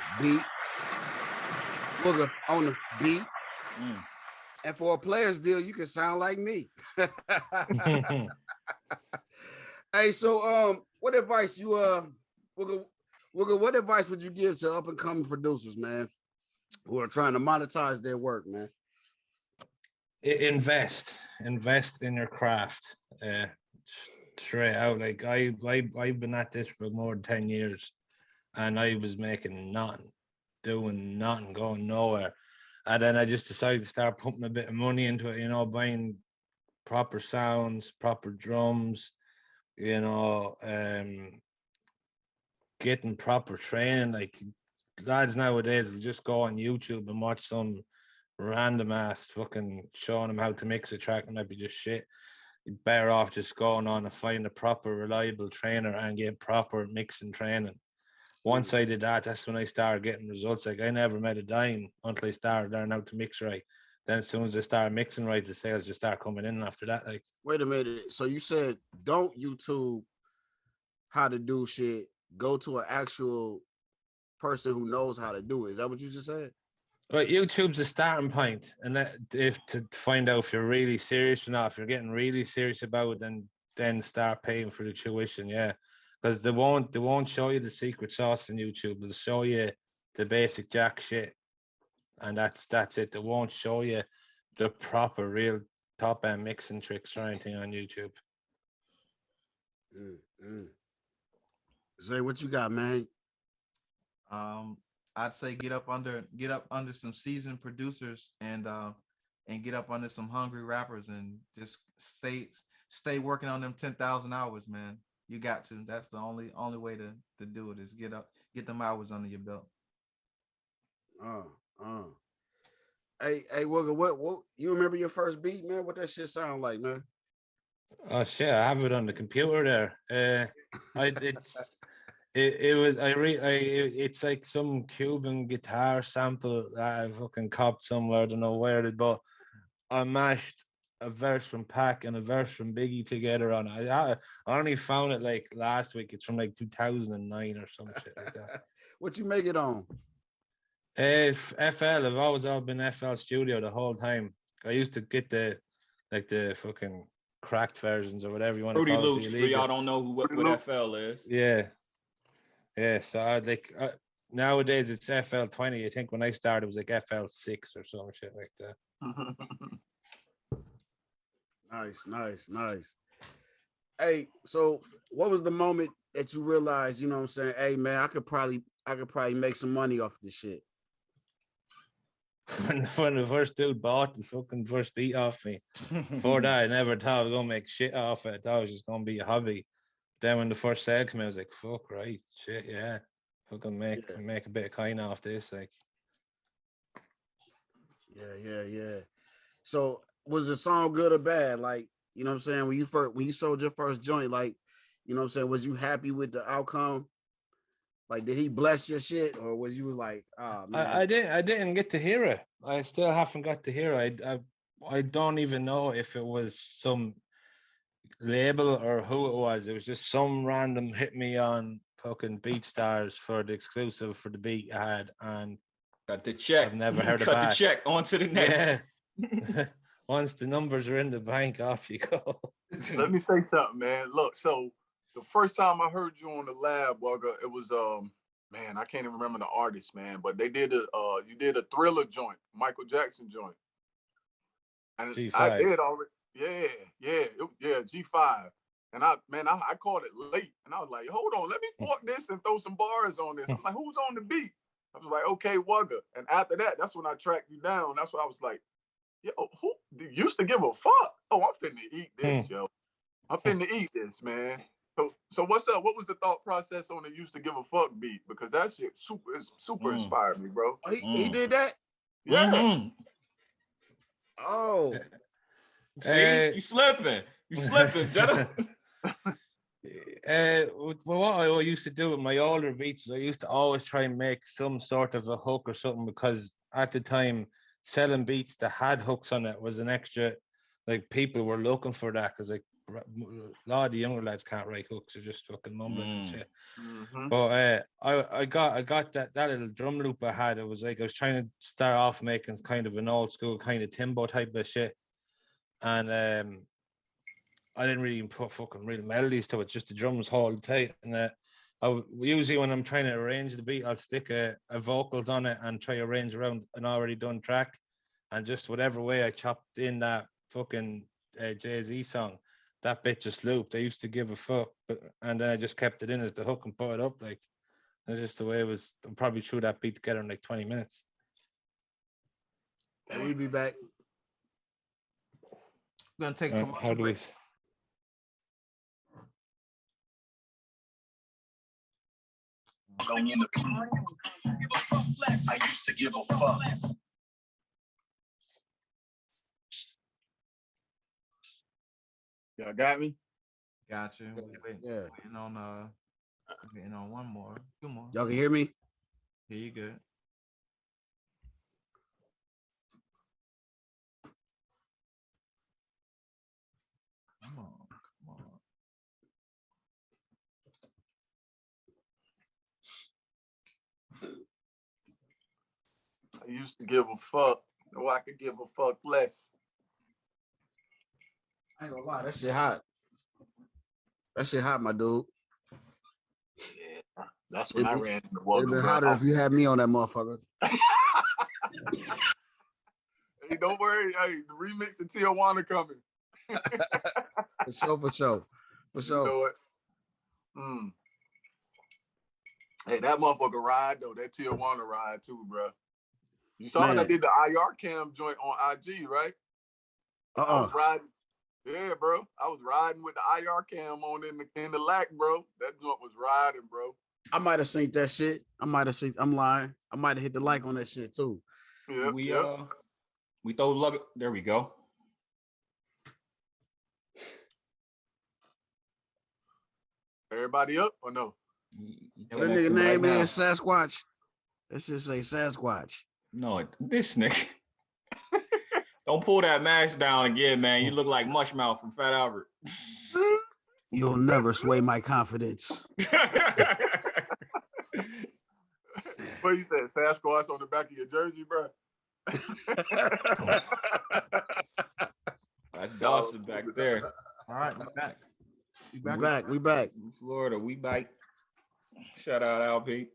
beat. And for a player's deal, you can sound like me. Hey, so what advice you Wuga, what advice would you give to up and coming producers, man, who are trying to monetize their work, man? Invest in your craft. straight out. Like I've been at this for more than 10 years, and I was making nothing, doing nothing, going nowhere. And then I just decided to start pumping a bit of money into it, buying proper sounds, proper drums, getting proper training. Like lads nowadays will just go on YouTube and watch some random ass fucking showing them how to mix a track and maybe just shit. You're better off just going on and find a proper reliable trainer and get proper mixing training. Once I did that, that's when I started getting results. Like I never made a dime until I started learning how to mix right. Then as soon as I started mixing right, the sales just start coming in after that. Like, wait a minute. So you said don't YouTube how to do shit. Go to an actual person who knows how to do it. Is that what you just said? but YouTube's a starting point, and that if to find out if you're really serious or not, if you're getting really serious about it, then start paying for the tuition. Yeah, because they won't show you the secret sauce in YouTube. They'll show you the basic jack shit, and that's it. They won't show you the proper, real top end mixing tricks or anything on YouTube. Zay, what you got, man? I'd say get up under some seasoned producers and get up under some hungry rappers and just stay working on them 10,000 hours, man. You got to. That's the only way to do it is get them hours under your belt. Hey, Wuga, what you remember your first beat, man? What that shit sound like, man? Oh shit, I have it on the computer there. It's like some Cuban guitar sample that I fucking copped somewhere. I don't know where it, but I mashed a verse from Pac and a verse from Biggie together on it. I only found it like last week. It's from like 2009 or some shit like that. What you make it on? FL. I've always been FL Studio the whole time. I used to get the fucking cracked versions or whatever you want to Fruity call it. Loops, for y'all don't know what FL is. Yeah. So I'd nowadays it's FL20. I think when I started it was like FL6 or some shit like that. Nice. Hey, so what was the moment that you realized, you know what I'm saying? Hey man, I could probably make some money off this shit. When the first dude bought the fucking first beat off me. Before that, I never thought I was gonna make shit off it. I thought it was just gonna be a hobby. Then when the first sale came, I was like, "Fuck right, shit, yeah, fucking make a bit of coin off this." Like, Yeah. So was the song good or bad? Like, you know what I'm saying? When you sold your first joint, like, you know what I'm saying? Was you happy with the outcome? Like, did he bless your shit, or was you like, oh man? I didn't get to hear it. I still haven't got to hear it. I don't even know if it was some label or who it was. It was just some random hit me on fucking BeatStars for the exclusive for the beat I had, and got the check. I've never heard it got back. the check. On to the next. Yeah. Once the numbers are in the bank, off you go. Let me say something, man. Look, so the first time I heard you on the lab, Wuga, it was man, I can't even remember the artist, man, but they did you did a Thriller joint, Michael Jackson joint. And G5. I did already. Yeah, G5. And I called it late. And I was like, hold on, let me fork this and throw some bars on this. I'm like, who's on the beat? I was like, okay, Wuga. And after that, that's when I tracked you down. That's what I was like, yo, who used to give a fuck? Oh, I'm finna eat this, yo. I'm finna eat this, man. So what's up? What was the thought process on the used to give a fuck beat? Because that shit super inspired me, bro. Oh, he did that? Yeah. Mm-hmm. Oh. See, you slipping, Jetta. What I used to do with my older beats is I used to always try and make some sort of a hook or something, because at the time selling beats that had hooks on it was an extra, like people were looking for that, because like a lot of the younger lads can't write hooks, they're just fucking mumbling and shit. Mm-hmm. But I got that little drum loop I had. It was like I was trying to start off making kind of an old school kind of Timbo type of shit, and I didn't really put fucking real melodies to it, just the drums hold tight. And usually when I'm trying to arrange the beat, I'll stick a vocals on it and try to arrange around an already done track, and just whatever way I chopped in that fucking Jay-Z song, that bit just looped. I used to give a fuck, and then I just kept it in as the hook and put it up. Like that's just the way it was. I probably threw that beat together in like 20 minutes. And we'll be back. We're gonna take a commercial How do we? break. Going in the I used to give a fuck. Y'all got me? Got you. Yeah. Waiting on one more. Two more. Y'all can hear me? Here you good. Come on. I used to give a fuck. No, I could give a fuck less. I ain't gonna lie, that shit hot. That shit hot, my dude. Yeah, that's when I ran into It'd Wuga, been bro. hotter if you had me on that motherfucker. Hey, don't worry. Hey, the remix of Tijuana coming. For sure. You know it. Hey, that motherfucker ride though. That Tijuana ride too, bro. You saw when I did the IR cam joint on IG, right? I was riding. Yeah, bro. I was riding with the IR cam on in the lack, bro. That joint was riding, bro. I might have seen that shit. I'm lying. I might have hit the like on that shit too. Yeah. We throw lug. There we go. Everybody up or no? That nigga name is Sasquatch. That shit say Sasquatch. No, this nigga. Don't pull that mask down again, man. You look like Mushmouth from Fat Albert. You'll never sway my confidence. What you said? Sasquatch on the back of your jersey, bro? That's Dawson back there. All right, we're back. We back. Florida, we bite. Shout out LP.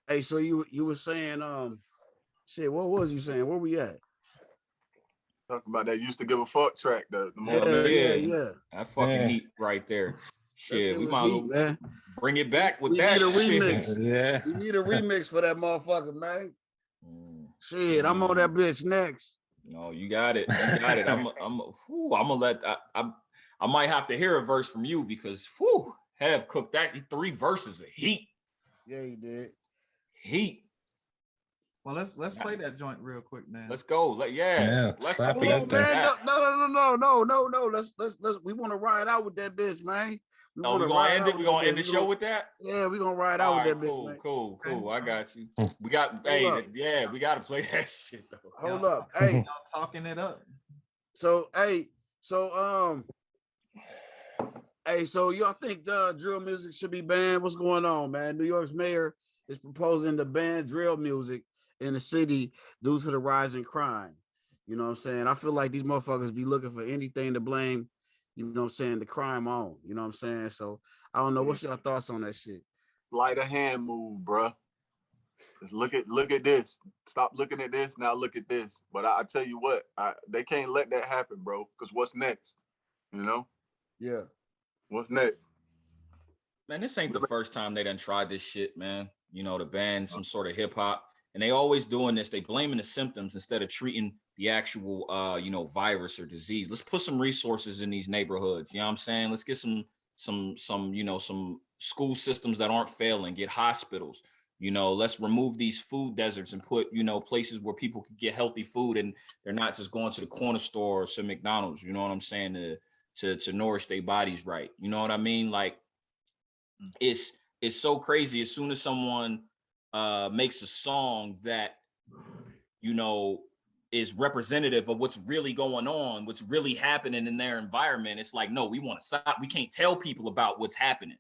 Hey, so you were saying shit, what was you saying? Where we at? Talking about that used to give a fuck track, the Yeah. That fucking heat right there. Shit, we might as well bring it back with we that need a shit. remix. Yeah. We need a remix for that motherfucker, man. Shit, I'm on that bitch next. No, you got it. You got it. I'm gonna let I might have to hear a verse from you because have cooked that 3 verses of heat. Yeah, he did. Heat. Well, let's play that joint real quick, man. Let's go. Let's slap go. it out there. Man, no. Let's we want to ride out with that bitch, man. We're gonna end it. We're gonna end the show with that. Yeah, we're gonna ride out with that bitch. Man. Cool. I got you. We got we gotta play that shit though. Hold up. Hey, talking it up. So y'all think drill music should be banned? What's going on, man? New York's mayor is proposing to ban drill music in the city due to the rise in crime. You know what I'm saying? I feel like these motherfuckers be looking for anything to blame, you know what I'm saying, the crime on. You know what I'm saying? So I don't know. What's your thoughts on that shit? Sleight of hand move, bro. Just look at this. Stop looking at this. Now look at this. But I tell you what, they can't let that happen, bro. Because what's next? You know? Yeah. What's next? Man, this ain't the first time they done tried this shit, man. You know, to ban some sort of hip hop. And they always doing this. They blaming the symptoms instead of treating the actual, virus or disease. Let's put some resources in these neighborhoods. You know what I'm saying? Let's get some school systems that aren't failing, get hospitals. You know, let's remove these food deserts and put, places where people can get healthy food and they're not just going to the corner store or to McDonald's, you know what I'm saying, to nourish their bodies right. You know what I mean? Like, it's so crazy. As soon as someone makes a song that, is representative of what's really going on, what's really happening in their environment, it's like, no, we want to stop. We can't tell people about what's happening,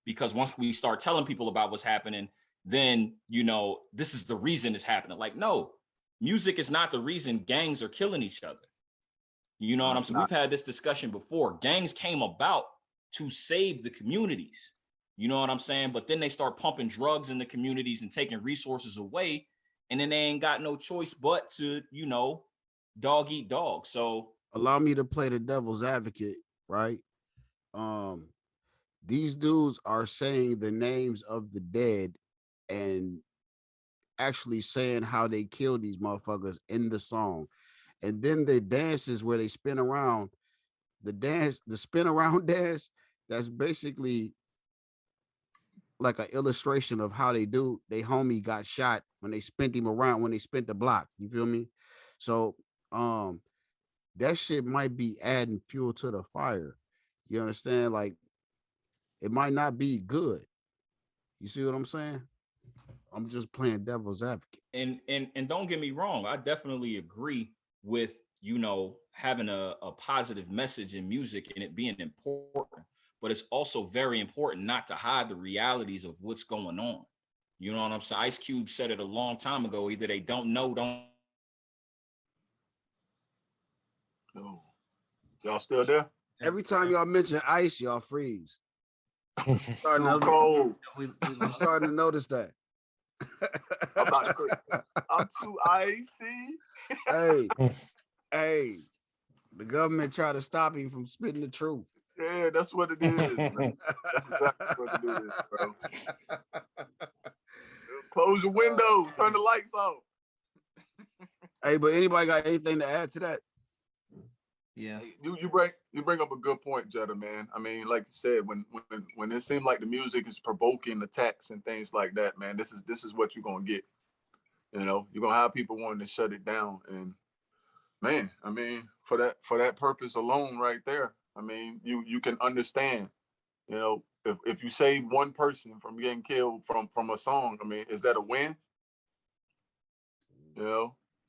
because once we start telling people about what's happening, then, this is the reason it's happening. Like, no, music is not the reason gangs are killing each other. You know what I'm saying? We've had this discussion before. Gangs came about to save the communities. You know what I'm saying? But then they start pumping drugs in the communities and taking resources away. And then they ain't got no choice but to, dog eat dog. So allow me to play the devil's advocate. right? Um, these dudes are saying the names of the dead and actually saying how they killed these motherfuckers in the song. And then their dances where they spin around, the spin around dance, that's basically like an illustration of how they homie got shot when they spent him around, when they spent the block. You feel me? So um that shit might be adding fuel to the fire. You understand? Like it might not be good. You see what I'm saying? I'm just playing devil's advocate. And don't get me wrong, I definitely agree with, having a positive message in music and it being important, but it's also very important not to hide the realities of what's going on. You know what I'm saying? Ice Cube said it a long time ago, either they don't know, don't. No. Y'all still there? Every time y'all mention ice, y'all freeze. Starting Too to- cold. I'm starting to notice that. I'm about to say, I'm too icy. Hey, the government tried to stop him from spitting the truth. Yeah, that's what it is, man. That's exactly what it is, bro. Close your windows, turn the lights off. Hey, but anybody got anything to add to that? Yeah. You bring up a good point, Jetta, man. I mean, like you said, when it seemed like the music is provoking attacks and things like that, man, this is what you're gonna get. You're gonna have people wanting to shut it down. And man, I mean, for that purpose alone right there, I mean, you can understand, if you save one person from getting killed from a song, I mean, is that a win?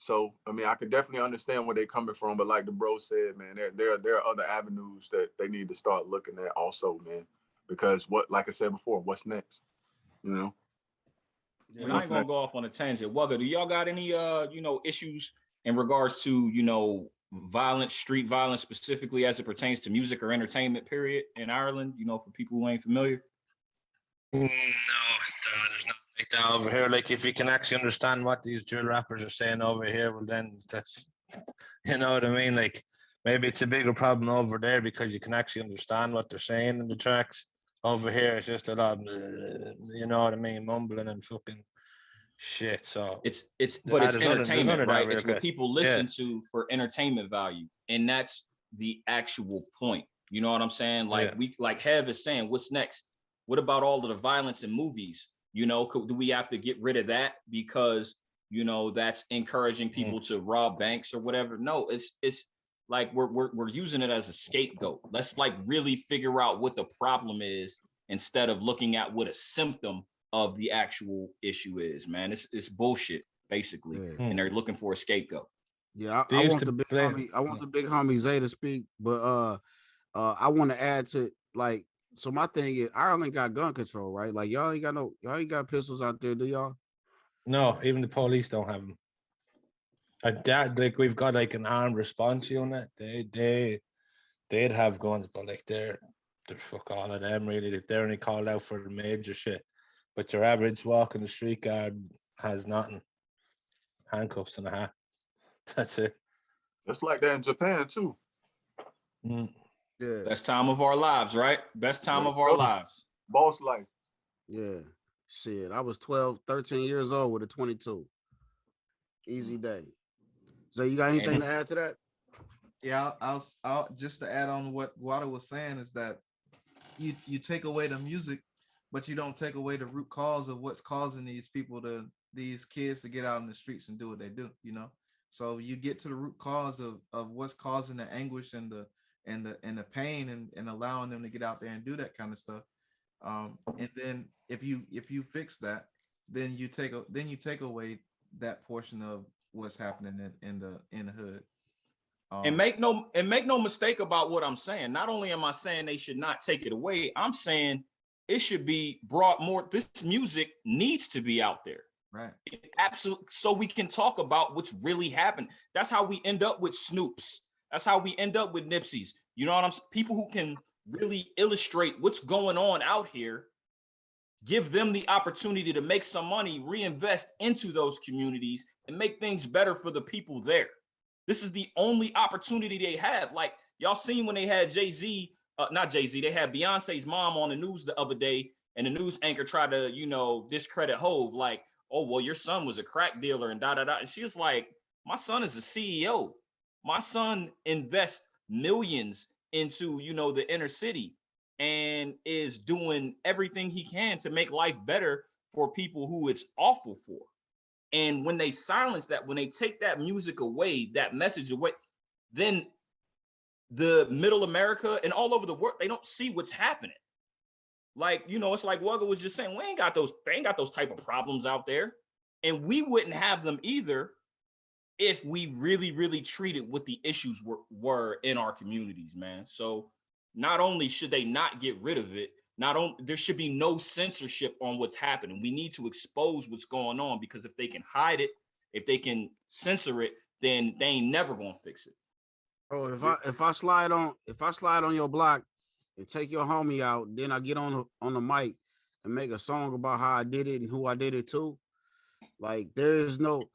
So I mean, I could definitely understand where they're coming from, but like the bro said, man, there are other avenues that they need to start looking at also, man. Because like I said before, what's next? And I ain't gonna go off on a tangent. Wugga, do y'all got any issues in regards to violence, street violence, specifically as it pertains to music or entertainment, period, in Ireland? For people who ain't familiar. No, there's nothing like that over here. Like if you can actually understand what these drill rappers are saying over here, well then that's, you know what I mean? Like maybe it's a bigger problem over there because you can actually understand what they're saying in the tracks. Over here it's just a lot of, you know what I mean, mumbling and fucking shit. So it's entertainment, right? It's what people listen to for entertainment value, and that's the actual point. You know what I'm saying? Like like Hev is saying, what's next? What about all of the violence in movies? Do we have to get rid of that because that's encouraging people to rob banks or whatever? No, it's like we're using it as a scapegoat. Let's like really figure out what the problem is instead of looking at what a symptom of the actual issue is, man. It's bullshit, basically. And they're looking for a scapegoat. Yeah, I want the big homie, I want the big homie Zay to speak, but I want to add to like, so my thing is Ireland got gun control, right? Like y'all ain't got pistols out there, do y'all? No, even the police don't have them. Like we've got like an armed response unit. They'd have guns, but like they're fuck all of them really. Like, they're only called out for the major shit. But your average walking the street guard has nothing. Handcuffs and a hat. That's it. It's like that in Japan too. Yeah. Best time of our lives, right? Best time of our lives. Boss life. Yeah. Shit. I was 13 years old with a 22. Easy day. So you got anything to add to that? Yeah, I'll just to add on what Wada was saying is that you take away the music, but you don't take away the root cause of what's causing these kids to get out in the streets and do what they do, So you get to the root cause of what's causing the anguish and the pain and allowing them to get out there and do that kind of stuff. And then if you fix that, then you take away that portion of what's happening in the hood. And make no mistake about what I'm saying. Not only am I saying they should not take it away, I'm saying it should be brought more. This music needs to be out there. Right. Absolutely. So we can talk about what's really happened. That's how we end up with Snoops. That's how we end up with Nipsey's. You know what I'm saying? People who can really illustrate what's going on out here, give them the opportunity to make some money, reinvest into those communities and make things better for the people there. This is the only opportunity they have. Like y'all seen when they had Jay-Z, not Jay-Z, they had Beyonce's mom on the news the other day, and the news anchor tried to, discredit Hove, like, oh, well, your son was a crack dealer and da-da-da. And she was like, my son is a CEO. My son invests millions into, the inner city and is doing everything he can to make life better for people who it's awful for. And when they silence that, when they take that music away, that message away, then the middle America and all over the world, they don't see what's happening. Like, it's like Wuga was just saying, they ain't got those type of problems out there. And we wouldn't have them either if we really, really treated what the issues were in our communities, man. So not only should they not get rid of it, there should be no censorship on what's happening. We need to expose what's going on, because if they can hide it, if they can censor it, then they ain't never gonna fix it. Oh, if I slide on your block and take your homie out, then I get on the mic and make a song about how I did it and who I did it to. Like there is no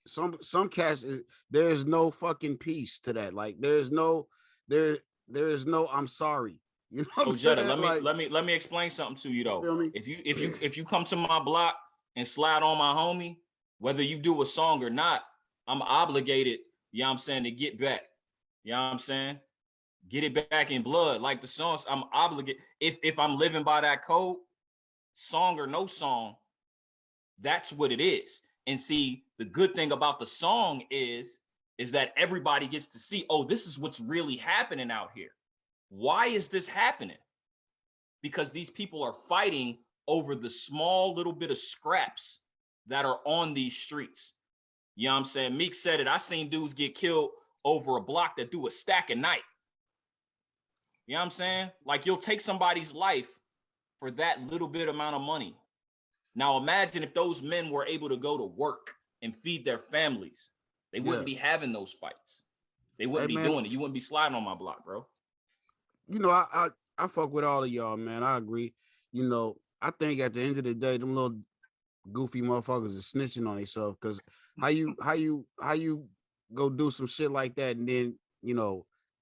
some cats. There's no fucking peace to that. Like there is no I'm sorry. You know what I'm Jetta, saying? let me explain something to you though. Feel me? If you come to my block and slide on my homie, whether you do a song or not, I'm obligated, you know what I'm saying, to get back. You know what I'm saying? Get it back in blood. Like the songs, I'm obligated. If I'm living by that code, song or no song, that's what it is. And see, the good thing about the song is that everybody gets to see, oh, this is what's really happening out here. Why is this happening? Because these people are fighting over the small little bit of scraps that are on these streets. You know what I'm saying? Meek said it. I seen dudes get killed over a block that do a stack a night. You know what I'm saying? Like you'll take somebody's life for that little bit amount of money. Now imagine if those men were able to go to work and feed their families. They wouldn't be having those fights. They wouldn't be doing it. You wouldn't be sliding on my block, bro. I fuck with all of y'all, man. I agree. I think at the end of the day, them little goofy motherfuckers are snitching on themselves, because how you go do some shit like that and then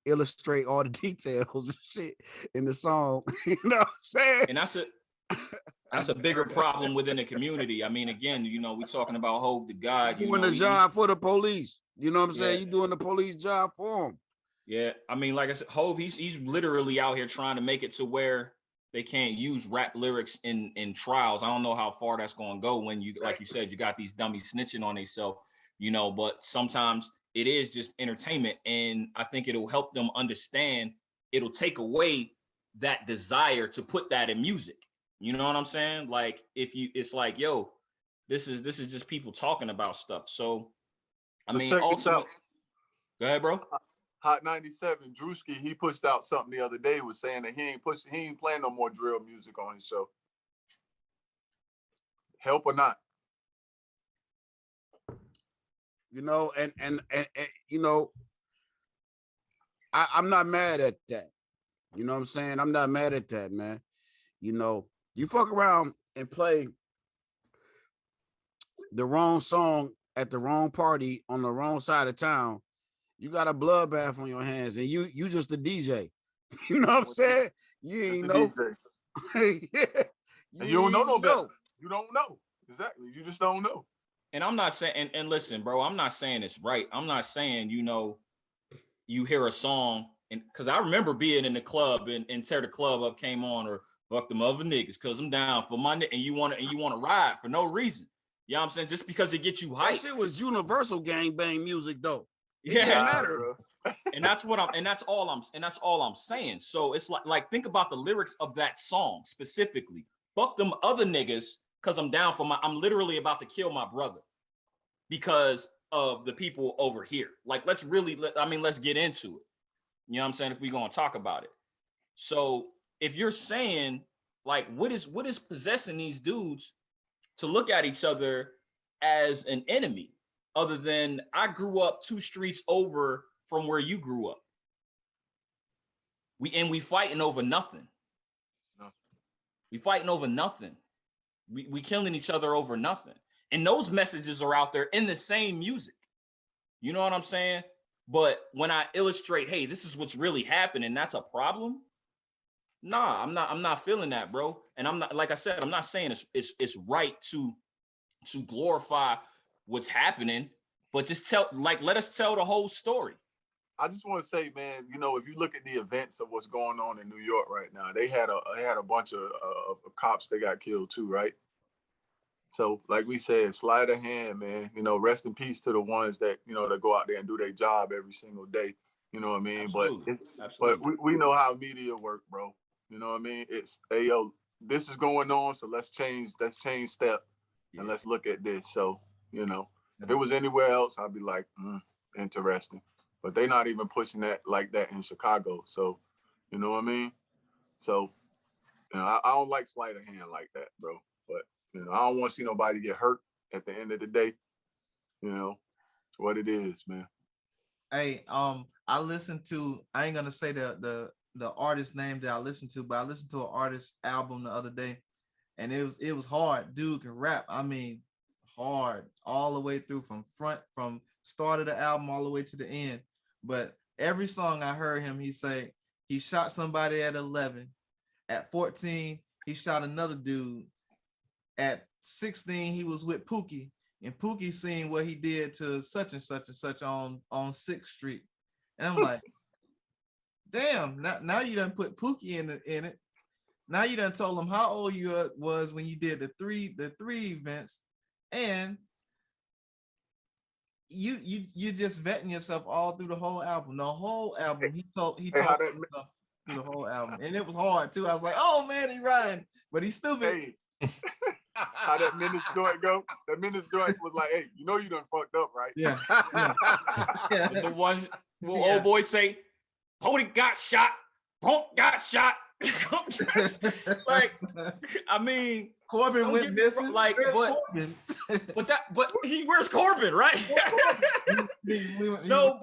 illustrate all the details and shit in the song. You know what I'm saying? And that's a bigger problem within the community. I mean, again, we talking about Hove the God. Doing the job for the police. You know what I'm saying? You doing the police job for them. Yeah, I mean, like I said, Hove, he's literally out here trying to make it to where they can't use rap lyrics in trials. I don't know how far that's going to go when you, like you said, you got these dummies snitching on themselves, but sometimes it is just entertainment. And I think it'll help them understand, it'll take away that desire to put that in music. You know what I'm saying? Like it's like, yo, this is just people talking about stuff. So, I mean, ultimately, go ahead, bro. Hot 97, Drewski, he pushed out something the other day, was saying that he ain't playing no more drill music on his show. Help or not. And I'm not mad at that. You know what I'm saying? I'm not mad at that, man. You fuck around and play the wrong song at the wrong party on the wrong side of town, you got a bloodbath on your hands, and you just a DJ. You know what I'm saying? You ain't know. Yeah. You don't know no better. You don't know. Exactly. You just don't know. And I'm not saying, and listen, bro, I'm not saying it's right. I'm not saying, you hear a song, and because I remember being in the club and Tear the Club Up came on, or fuck them other niggas, because I'm down for Monday, and you want to ride for no reason. You know what I'm saying? Just because it gets you hyped. That shit was universal gangbang music, though. Yeah, and that's all I'm saying. So it's like think about the lyrics of that song specifically. Fuck them other niggas, because I'm down for I'm literally about to kill my brother because of the people over here. Like, let's get into it. You know what I'm saying? If we're gonna talk about it. So if you're saying, like, what is possessing these dudes to look at each other as an enemy, other than I grew up 2 streets over from where you grew up. We fighting over nothing. No. We fighting over nothing. We killing each other over nothing. And those messages are out there in the same music. You know what I'm saying? But when I illustrate, hey, this is what's really happening, that's a problem. Nah, I'm not feeling that, bro. And I'm not, like I said, I'm not saying it's right to glorify what's happening, but just let us tell the whole story. I just want to say, man, you know, if you look at the events of what's going on in New York right now, they had a bunch of cops that got killed too, right? So, like we said, sleight of hand, man. You know, rest in peace to the ones that, you know, that go out there and do their job every single day. You know what I mean? Absolutely. But we know how media work, bro. You know what I mean? It's, hey, yo, this is going on, so let's change step and let's look at this. So, you know, if it was anywhere else, I'd be like, interesting. But they're not even pushing that like that in Chicago. So, you know what I mean? So, you know, I don't like sleight of hand like that, bro. But, you know, I don't want to see nobody get hurt at the end of the day. You know, what it is, man. Hey, I listened to, I ain't gonna say the artist name that I listened to, but I listened to an artist album the other day, and it was hard. Dude can rap. I mean, hard all the way through from start of the album all the way to the end. But every song I heard him, he say he shot somebody at 11. At 14, he shot another dude. At 16, he was with Pookie, and Pookie seen what he did to such and such and such on 6th Street. And I'm like, damn, now you done put Pookie in it. Now you done told him how old you was when you did the three events, and you just vetting yourself all through the whole album. The whole album, he told himself through the whole album, and it was hard too. I was like, oh man, he riding, but he's stupid. Hey. How that Menace joint go? That Menace joint was like, hey, you know you done fucked up, right? Yeah. The ones old boys say, Pony got shot, Punk got shot. Like, I mean, Corbin went missing. Like, but where's Corbin, right? No,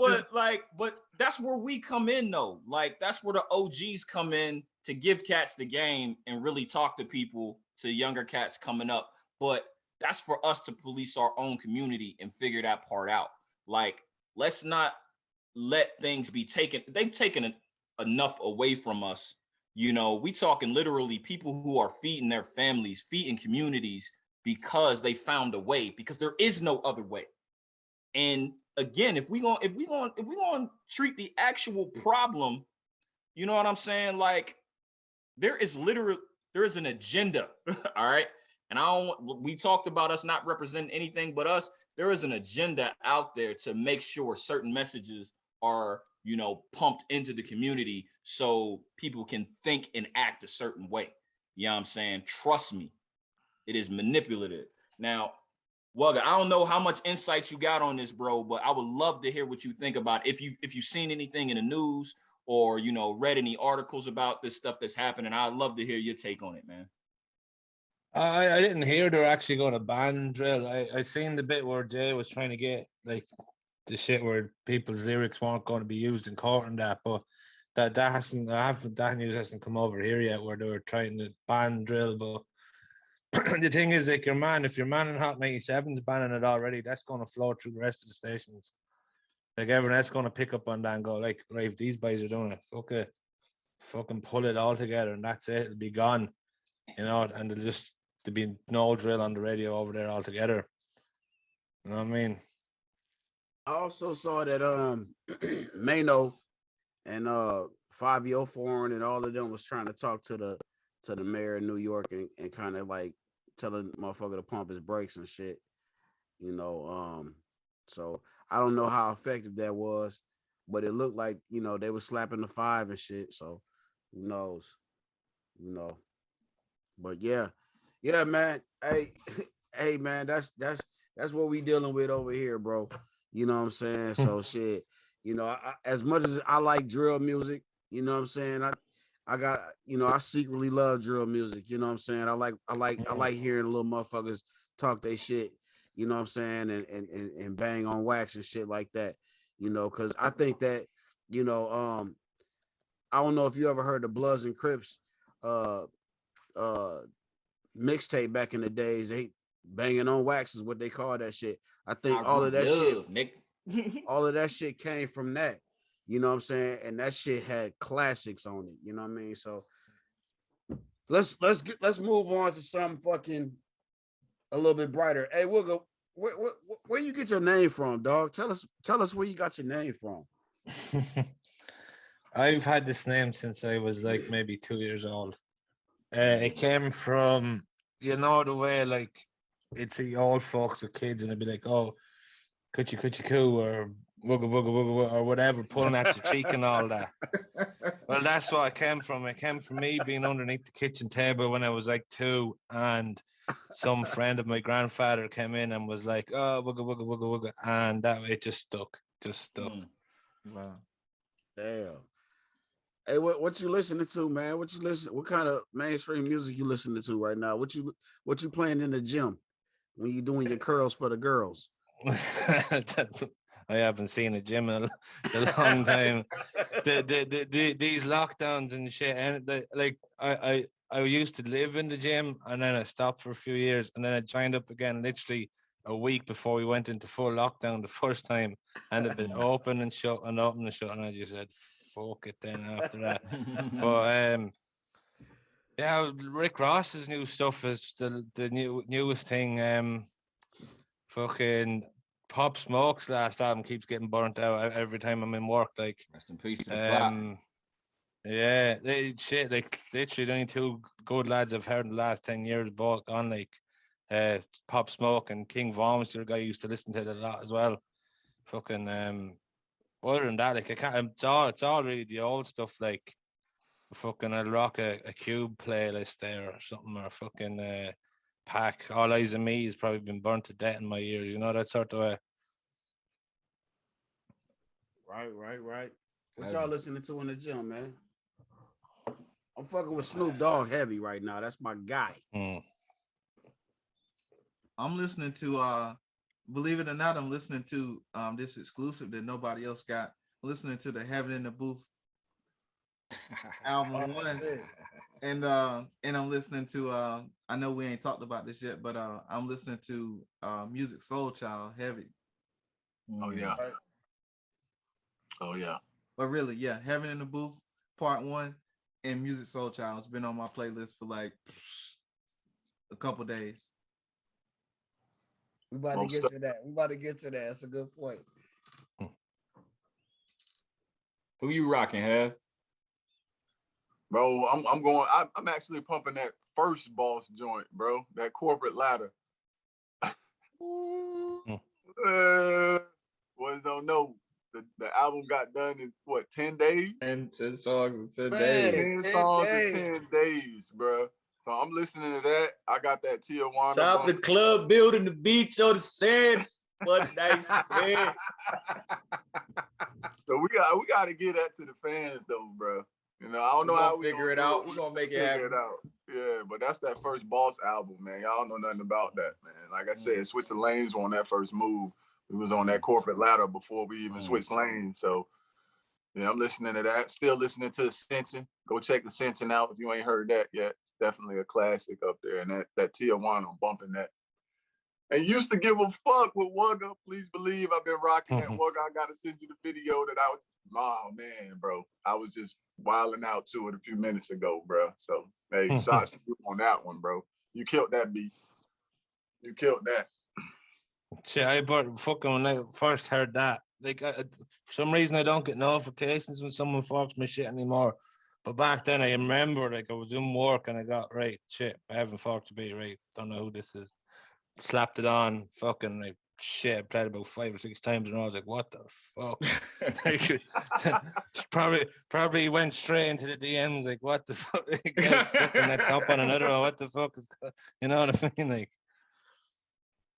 but that's where we come in though. Like, that's where the OGs come in to give cats the game and really talk to people, to younger cats coming up. But that's for us to police our own community and figure that part out. Like, let's not let things be taken. They've taken enough away from us. You know, we talking literally people who are feeding their families, feeding communities because they found a way, because there is no other way. And again, if we going to treat the actual problem, you know what I'm saying? Like, there is an agenda. All right. And we talked about us not representing anything but us. There is an agenda out there to make sure certain messages are, you know, pumped into the community so people can think and act a certain way. You know what I'm saying? Trust me, it is manipulative. Now, Wuga, I don't know how much insight you got on this, bro, but I would love to hear what you think about it. If you've seen anything in the news or, you know, read any articles about this stuff that's happening. I'd love to hear your take on it, man. I didn't hear they're actually going to ban drill. I seen the bit where Jay was trying to get like the shit where people's lyrics weren't going to be used in court and that, but that news hasn't come over here yet where they were trying to ban drill. But the thing is, like, if your man in Hot 97's banning it already, that's going to flow through the rest of the stations. Like, everyone else going to pick up on that and go, like, right, if these boys are doing it, fucking pull it all together and that's it. It'll be gone, you know, and there'll be no drill on the radio over there altogether. You know what I mean? I also saw that Mano and Fabio Foreign and all of them was trying to talk to the mayor of New York and kind of like telling motherfucker to pump his brakes and shit. You know, so I don't know how effective that was, but it looked like, you know, they were slapping the 5 and shit. So who knows? You know. But yeah, man. Hey, man, that's what we dealing with over here, bro. You know what I'm saying? So shit, you know, as much as I like drill music, you know what I'm saying? I got, you know, I secretly love drill music. You know what I'm saying? I like hearing little motherfuckers talk they shit. You know what I'm saying? And bang on wax and shit like that. You know, because I think that, you know, I don't know if you ever heard the Bloods and Crips mixtape back in the days. They banging on wax is what they call that shit. I think all of that shit, Nick. All of that shit came from that. You know what I'm saying? And that shit had classics on it. You know what I mean? So let's move on to something fucking a little bit brighter. Hey, Wuga, where you get your name from, dog? Tell us where you got your name from. I've had this name since I was like maybe 2 years old. It came from, you know, the way like it's the old folks or kids and they'd be like, oh, coochie coo or wugga wugga wugga or whatever, pulling at your cheek and all that. Well, that's what it came from. It came from me being underneath the kitchen table when I was like 2, and some friend of my grandfather came in and was like, oh, wugga wugga wugga wugga, and that it just stuck. Wow. Damn. Hey, what you listening to, man? What kind of mainstream music you listening to right now? What you playing in the gym when you doing your curls for the girls? I haven't seen a gym in a long time. These lockdowns and shit, and I used to live in the gym, and then I stopped for a few years, and then I joined up again literally a week before we went into full lockdown the first time, and it been open and shut and open and shut, and I just said fuck it then after that. But yeah, Rick Ross's new stuff is the newest thing. Fucking Pop Smoke's last album keeps getting burnt out every time I'm in work. Like, Rest in peace to the Pop. yeah, shit. Like, literally, the only two good lads I've heard in the last 10 years both on like Pop Smoke and King Von's the guy I used to listen to it a lot as well. Fucking other than that, like I can't. It's all really the old stuff. Like, fucking I'll rock a Cube playlist there or something, or fucking Pack. All Eyes on Me has probably been burnt to death in my ears. You know, that sort of way. Right. What y'all listening to in the gym, man? I'm fucking with Snoop Dogg heavy right now. That's my guy. I'm listening to believe it or not, I'm listening to this exclusive that nobody else got. I'm listening to the Heaven in the Booth album 1. And I'm listening to I know we ain't talked about this yet, but I'm listening to Music Soul Child heavy. Oh yeah. Oh yeah. But really, yeah, Heaven in the Booth Part 1 and Music Soul Child has been on my playlist for like a couple days. We about to get to that. That's a good point. Who you rocking, Hev? Bro, I'm actually pumping that first Boss joint, bro. That Corporate Ladder. Boys don't know. The album got done in what, 10 days? 10 songs in 10 Man, days. 10 songs in 10 days, bro. So I'm listening to that. I got that Tijuana. Top of the club building, the beach on the sands. What nice man. So we got to get that to the fans though, bro. You know, I don't know how we figure it out. We're gonna make it happen. Yeah, but that's that first Boss album, man. Y'all don't know nothing about that, man. Like I said, switching lanes on that first move. We was on that Corporate Ladder before we even switched lanes. So yeah, I'm listening to that. Still listening to Ascension. Go check Ascension out if you ain't heard that yet. It's definitely a classic up there. And that Tijuana, I'm bumping that. And used to give a fuck with Wuga. Please believe I've been rocking that Wuga. I gotta send you the video that I was, oh man, bro. I was just wilding out to it a few minutes ago, bro. So hey, shout to you on that one, bro. You killed that beat. You killed that. Shit, I fucking when I first heard that, like for some reason I don't get notifications when someone fucks my shit anymore. But back then I remember like I was in work and I got right shit. I haven't fucked a beat, right? Don't know who this is. Slapped it on, fucking like shit. I played about 5 or 6 times and I was like, what the fuck? Like, probably went straight into the DMs like, what the fuck? Fucking let's up on another one. What the fuck is, you know what I mean? Like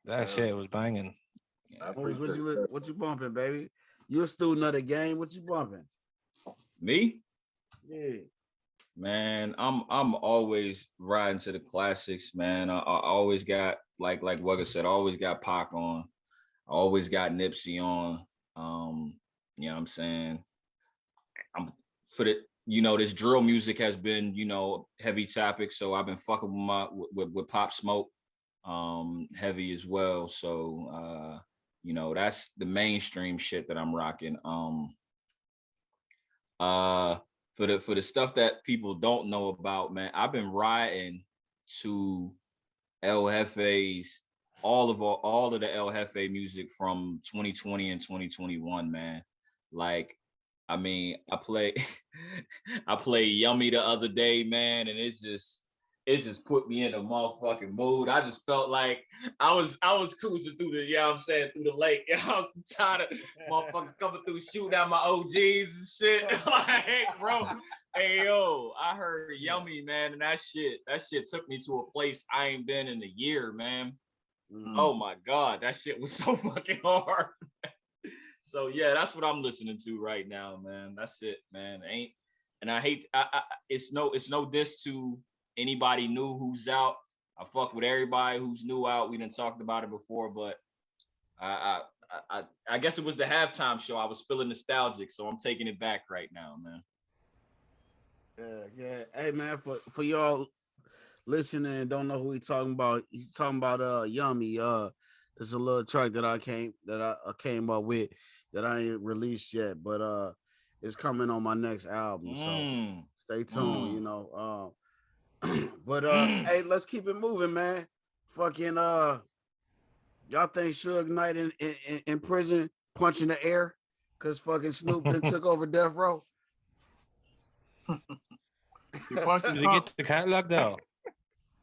that shit was banging. What you bumping, baby? You a student of the game? What you bumping? Me? Yeah. Man, I'm always riding to the classics, man. I always got like Wugga said, I always got Pac on. I always got Nipsey on. You know what I'm saying? I'm for the, you know, this drill music has been, you know, heavy topic. So I've been fucking with Pop Smoke heavy as well. So You know, that's the mainstream shit that I'm rocking. For the stuff that people don't know about, man, I've been riding to El Jefe's all of the El Jefe music from 2020 and 2021, man. Like, I mean, I play I played Yummy the other day, man, and it just put me in a motherfucking mood. I just felt like I was cruising through the, you know what I'm saying, through the lake. I was tired of motherfuckers coming through shooting at my OGs and shit. Like, bro, hey yo, I heard Yummy, man, and that shit took me to a place I ain't been in a year, man. Oh my God, that shit was so fucking hard. So yeah, that's what I'm listening to right now, man. That's it, man. And I hate it's no diss to anybody new who's out. I fuck with everybody who's new out. We done talked about it before, but I guess it was the halftime show. I was feeling nostalgic, so I'm taking it back right now, man. Yeah. Hey man, for y'all listening and don't know who he's talking about Yummy. It's a little track that I came up with that I ain't released yet, but it's coming on my next album. So stay tuned, you know. But hey, let's keep it moving, man. Fucking y'all think Suge Knight in prison punching the air because fucking Snoop then took over Death Row? Did he get the catalog though?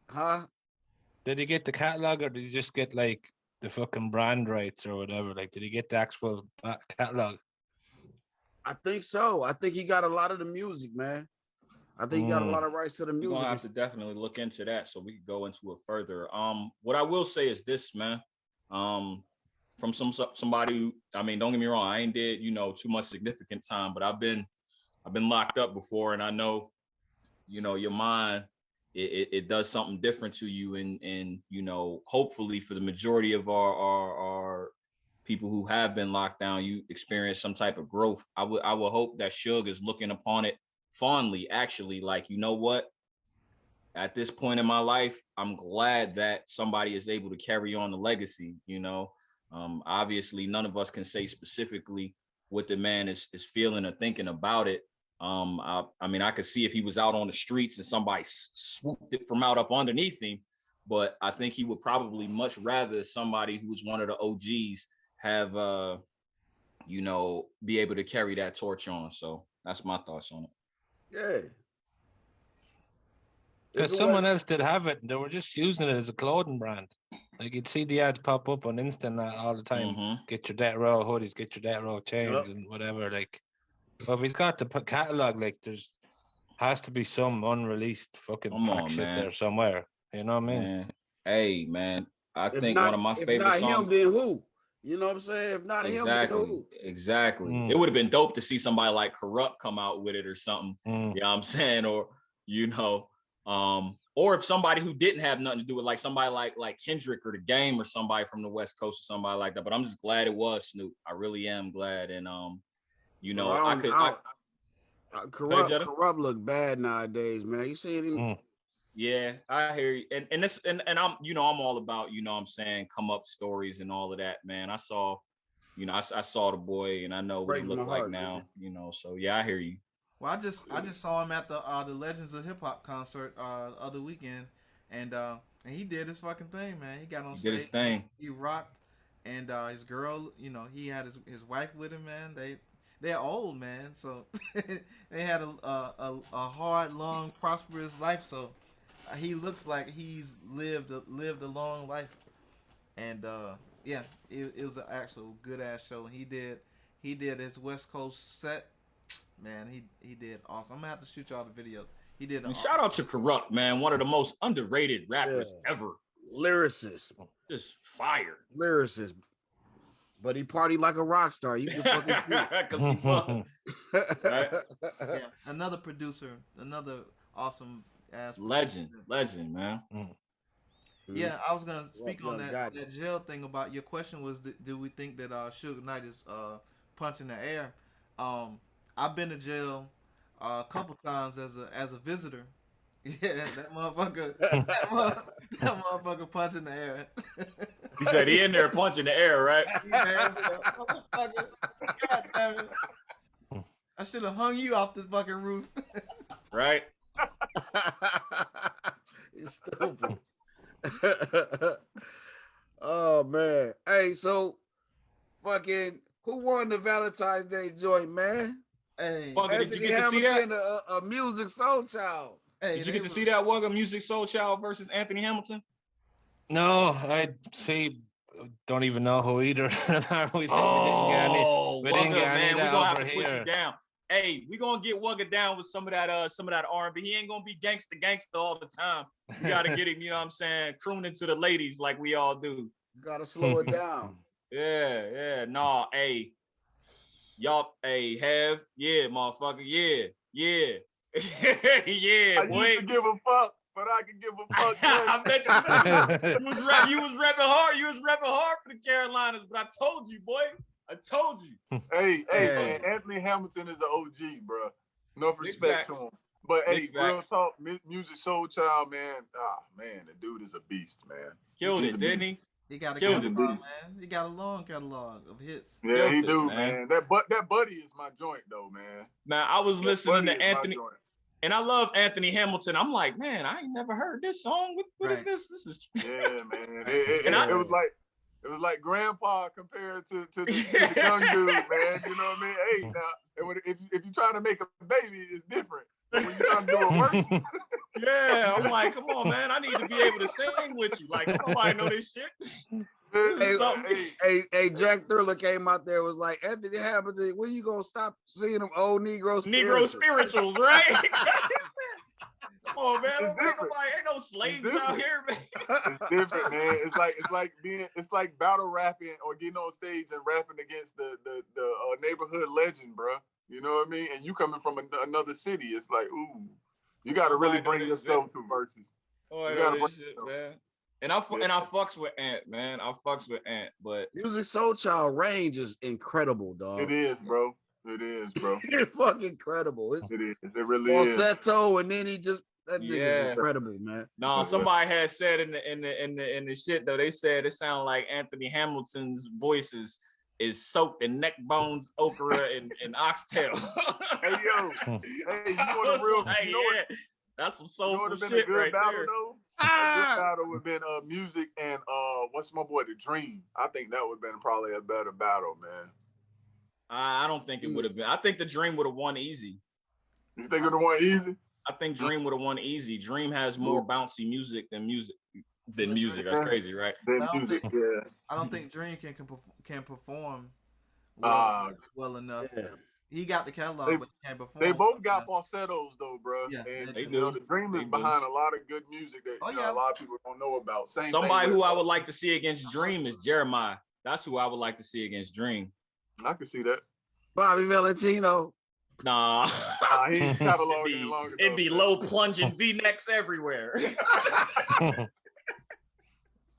Huh? Did he get the catalog, or did he just get like the fucking brand rights or whatever? Like, did he get the actual catalog? I think so. I think he got a lot of the music, man. I think he got a lot of rights to the music. We're gonna have to definitely look into that so we can go into it further. What I will say is this, man. From somebody who, I mean, don't get me wrong, I ain't did, you know, too much significant time, but I've been locked up before, and I know, you know, your mind, it does something different to you, and you know, hopefully for the majority of our people who have been locked down, you experience some type of growth. I would hope that Suge is looking upon it fondly, actually, like, you know what, at this point in my life, I'm glad that somebody is able to carry on the legacy. You know, obviously none of us can say specifically what the man is feeling or thinking about it. I mean, I could see if he was out on the streets and somebody swooped it from out up underneath him, but I think he would probably much rather somebody who was one of the OGs have, you know, be able to carry that torch on. So that's my thoughts on it. Yeah. Because someone else did have it, and they were just using it as a clothing brand. Like, you'd see the ads pop up on Insta all the time. Get your Death Row hoodies, get your Death Row chains, and whatever. Like, well, if he's got the catalog, like, there's has to be some unreleased fucking pack shit there somewhere. You know what I mean? Man. Hey, man, I If think not, one of my if favorite not songs. him, then who? You know what I'm saying? If not him, then who? Exactly. It would have been dope to see somebody like Corrupt come out with it or something. You know what I'm saying? Or, you know, or if somebody who didn't have nothing to do with, like somebody like Kendrick or The Game or somebody from the West Coast or somebody like that. But I'm just glad it was Snoop. I really am glad. And you know, Corrupt look bad nowadays, man. You see him? Yeah, I hear you. And this and I'm, you know, I'm all about, you know what I'm saying, come up stories and all of that, man. I saw, you know, I saw the boy and I know what he looked like now, man. You know, so yeah, I hear you. Well, I just saw him at the Legends of Hip Hop concert the other weekend, and he did his fucking thing, man. He got on stage, did his thing. He rocked, and his girl, you know, he had his wife with him, man. They're old, man, so they had a hard, long, prosperous life. So he looks like he's lived a long life, and yeah, it was an actual good ass show. He did his West Coast set. Man, he did awesome. I'm gonna have to shoot y'all the video. He did. Shout out to Corrupt, man. One of the most underrated rappers ever. Lyricist, just fire. Lyricist, but he party like a rock star. You can fucking see. Right? Yeah, another producer, another awesome ass legend, man. Yeah, I was gonna speak on that jail thing. About your question was, do we think that Suge Knight is punching the air? I've been to jail a couple times as a visitor. Yeah, that motherfucker punching the air. He said he in there punching the air, right? Motherfucker. God damn it. I should have hung you off the fucking roof. Right. You stupid. Oh man. Hey, so fucking who won the Valentine's Day joint, man? Hey, Wugga, did you get to see that? A music soul child. hey, Did you get to see that Wugga Music Soul Child versus Anthony Hamilton? No, I'd say don't even know who either. we didn't get Oh, we didn't Wugga, get any man, of we that gonna have over to put here. you down. Hey, we gonna get Wugga down with some of that R&B. He ain't gonna be gangster all the time. We gotta get him, you know what I'm saying, crooning to the ladies like we all do. You gotta slow it down. Yeah, nah, hey. Y'all, hey, yeah, motherfucker, yeah. Yeah, I boy. used to give a fuck, but I can give a fuck. I bet you was repping hard. You was repping hard for the Carolinas, but I told you, boy. I told you. Hey, man, Anthony Hamilton is an OG, bro. Enough respect to him. But hey, real talk, Music Soul Child, man. Ah, man, the dude is a beast, man. Killed it, didn't he? He got a Killed catalog, it, man. He got a long catalog of hits. Yeah, he Killed it, do, man. man. That buddy is my joint, though, man. Man, I was listening Buddy to is my Anthony, joint. and I love Anthony Hamilton. I'm like, man, I ain't never heard this song. What is Right. this? This is Yeah, man. And I- It was like grandpa compared to the young dude, man. You know what I mean? Hey, now if you're trying to make a baby, it's different. But when you're trying to do a verse, yeah, I'm like, come on, man. I need to be able to sing with you. Like, nobody know this shit. This is something. Hey, Jack Thriller came out there, was like, Anthony Hamilton, when you gonna stop seeing them old Negro Spirituals, right? Come on, man. It's different. Ain't no slaves out here, man. it's different, man. It's like battle rapping or getting on stage and rapping against the neighborhood legend, bro. You know what I mean? And you coming from another city, it's like, ooh, you got to really bring yourself to verses. Oh, I know this shit, man. And I fucks with Ant, man. I fucks with Ant, but Music Soul Child range is incredible, dog. It is, bro. It is, bro. It's fucking incredible. It is. It really is. Falsetto, and then he just that nigga's incredible, man. No, somebody had said in the shit though. They said it sounded like Anthony Hamilton's voices is soaked in neck bones, okra, and oxtail. Hey yo, hey, you want a real? Like, you know what? That's some You know soulful what been shit a good right battle there. though? A good battle would have been music and what's my boy The Dream. I think that would have been probably a better battle, man. I don't think it would have been. I think the Dream would have won easy. You think it would have won easy? I think Dream would have won easy. Dream has more bouncy music than music. That's crazy, right? Than music, yeah. I don't think Dream can perform well enough. Yeah. He got the catalog, but he can't perform. They both got falsettos though, bro. Yeah, and they you know, do. The Dream is behind a lot of good music that a lot of people don't know about. Somebody who I would like to see against Dream is Jeremiah. That's who I would like to see against Dream. I can see that. Bobby Valentino. Nah, he's catalog ain't long enough. it'd be low plunging V-necks everywhere.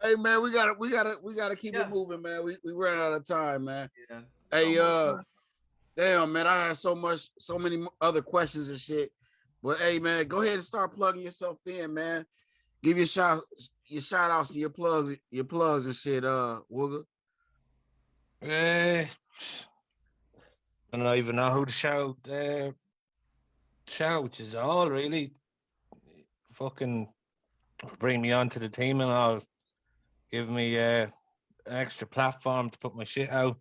Hey man, we gotta keep it moving, man. We ran out of time, man. Yeah. Hey, damn man, I had so many other questions and shit. But hey man, go ahead and start plugging yourself in, man. Give your shout outs and your plugs and shit, Wuga. I don't even know who to shout. Which is all really. Fucking bring me onto the team and I'll give me an extra platform to put my shit out.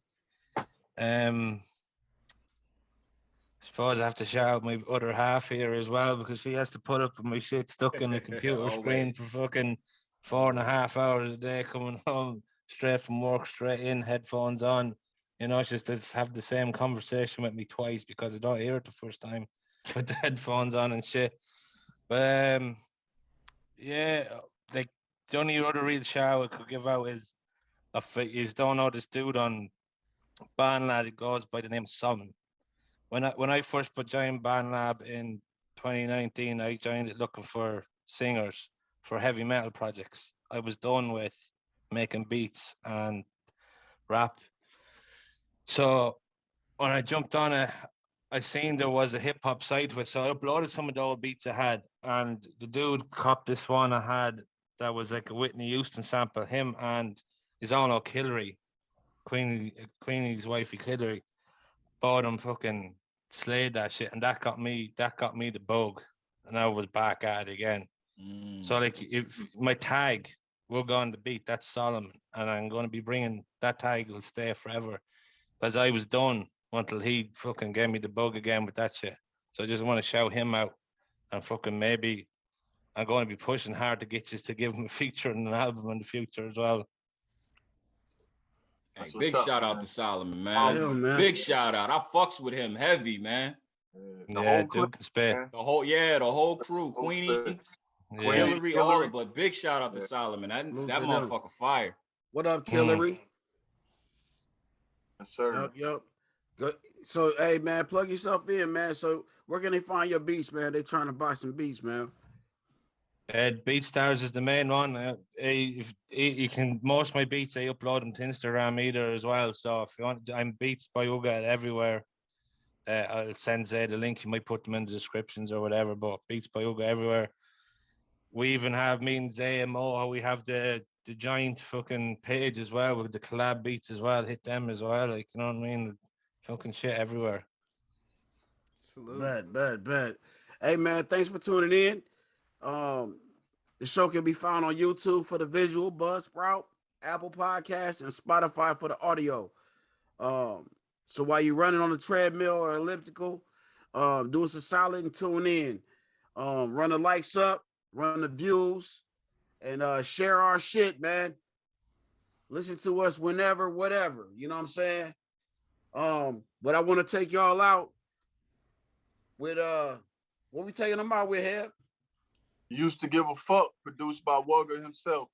Suppose I have to shout out my other half here as well because she has to put up with my shit stuck in the computer screen for fucking 4.5 hours a day, coming home straight from work, straight in, headphones on. You know, it's just to have the same conversation with me twice because I don't hear it the first time with the headphones on and shit. But yeah, like the only other real shout I could give out is don't know this dude on BandLab. It goes by the name Solomon. When I first joined BandLab in 2019, I joined it looking for singers for heavy metal projects. I was done with making beats and rap. So when I jumped on it, I seen there was a hip hop site to it. So I uploaded some of the old beats I had, and the dude copped this one I had that was like a Whitney Houston sample. Him and his own Hillary, Queenie's wifey Hillary, bought him fucking slayed that shit, and that got me the bug, and I was back at it again. So like, if my tag will go on the beat, that's Solomon, and I'm going to be bringing that tag, will stay forever, because I was done until he fucking gave me the bug again with that shit. So I just want to shout him out, and fucking maybe I'm going to be pushing hard to get you to give him a feature in an album in the future as well. Hey, big shout out to Solomon, man. Yeah, man. Big shout out. I fucks with him heavy, man. Yeah, Duke and Spade. The whole crew, Queenie, Hillary, all of it. But big shout out to Solomon. That motherfucker fire. What up, Hillary? Yes, sir. Yep. Good. So, hey, man, plug yourself in, man. So, where can they find your beats, man? They trying to buy some beats, man. BeatStars is the main one. If you can, most of my beats, I upload them to Instagram either as well. So if you want, I'm Beatz by Wuga everywhere. I'll send Zay the link. You might put them in the descriptions or whatever. But Beatz by Wuga everywhere. We even have, me and Zay and Mo, we have the giant fucking page as well with the collab beats as well. Hit them as well. Like, you know what I mean? Fucking shit everywhere. Bad. Hey, man, thanks for tuning in. The show can be found on YouTube for the visual, Buzzsprout, Apple Podcasts, and Spotify for the audio. So while you're running on the treadmill or elliptical, do us a solid and tune in. Run the likes up, run the views, and share our shit, man. Listen to us whenever, whatever. You know what I'm saying? But I want to take y'all out with what we taking them out with, Heb? Used to Give a Fuck, produced by Wuga himself.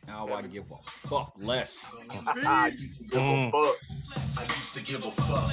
Now I give a fuck less. I used to give a fuck. I used to give a fuck.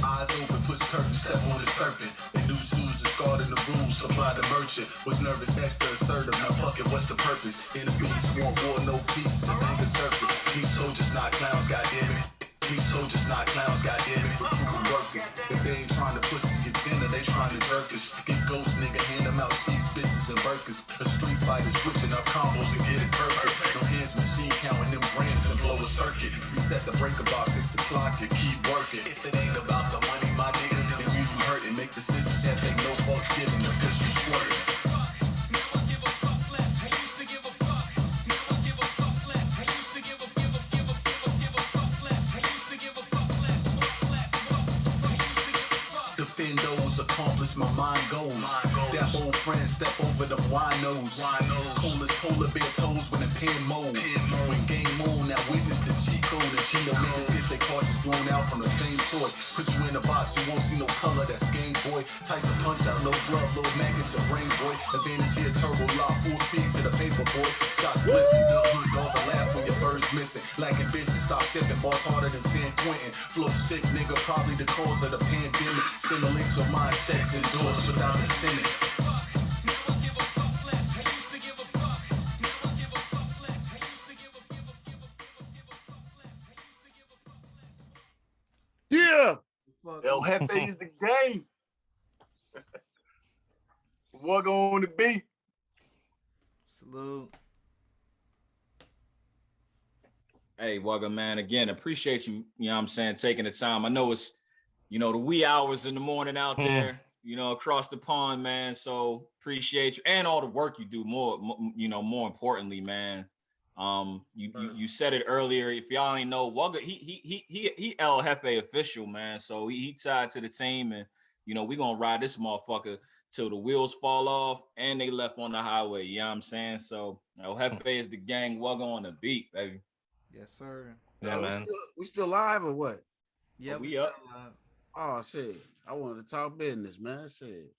Eyes open, push curtain, step on the serpent. In new shoes, discarding the rules, supply the merchant. Was nervous, extra assertive, now fuck it, what's the purpose? Enemies want war, no peace, as anger surface. These soldiers not clowns, goddammit. These soldiers not clowns, goddammit. Recruiting workers. If they ain't trying to push the agenda, they trying to jerk us. Get ghost nigga, hand them out seats, bitches and burkers. A street fighter switching up combos to get it perfect. No hands machine counting them brands and blow a circuit. Reset the breaker box, fix the clock and keep working. If it ain't about the money, my nigga, then we hurt and make decisions that make no false giving. The pistol squirting. Accomplish my mind goals. That old friend step over the winos. Coldest polar bear toes when in pen mode. When game on, now witness the cheat code. Nintendo niggas get their cartridge blown out from the same toy. Put you in a box, you won't see no color. That's Game Boy. Tyson punch out, no glove, little mag at your brain, boy. Advantage here, turbo lock, full speed to the paper, boy. Shots split, hood balls are last when your bird's missing. Lacking bitches, stop sipping, boss harder than San Quentin. Flow sick, nigga, probably the cause of the pandemic. Stimulates your mind. Checks endorsed without the Senate. Yeah. El Hjefe is the game. Wuga on the beat. Salute. Hey, Wuga, man, again, appreciate you, you know what I'm saying, taking the time. I know it's, you know, the wee hours in the morning out there, you know, across the pond, man. So appreciate you and all the work you do. More importantly, man. You said it earlier. If y'all ain't know, Wuga, he El Hjefe official, man. So he tied to the team, and you know we gonna ride this motherfucker till the wheels fall off and they left on the highway. You know what I'm saying? So El Hjefe is the gang. Wuga on the beat, baby. Yes, sir. Yeah, man. We still live or what? Yeah, we up. Oh shit! I wanted to talk business, man. Shit.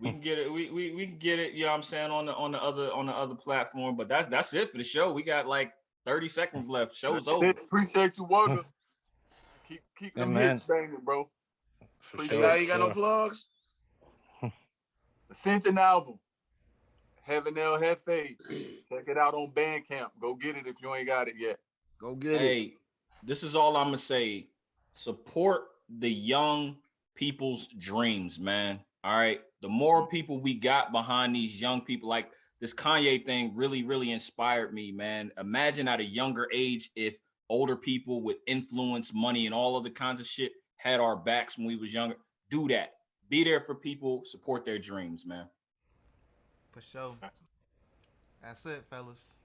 We can get it. We can get it. You know what I'm saying, on the other platform. But that's it for the show. We got like 30 seconds left. Show's over. Appreciate you, Wuga. Keep them hits banging, bro. You got no plugs? Ascension album. Heaven El Hjefe. Check it out on Bandcamp. Go get it if you ain't got it yet. Go get it. Hey, this is all I'm gonna say. Support the young people's dreams, man. All right. The more people we got behind these young people, like this Kanye thing really inspired me, man. Imagine at a younger age if older people with influence, money, and all other kinds of shit had our backs when we was younger. Do that. Be there for people, support their dreams, man. For sure. That's it, fellas.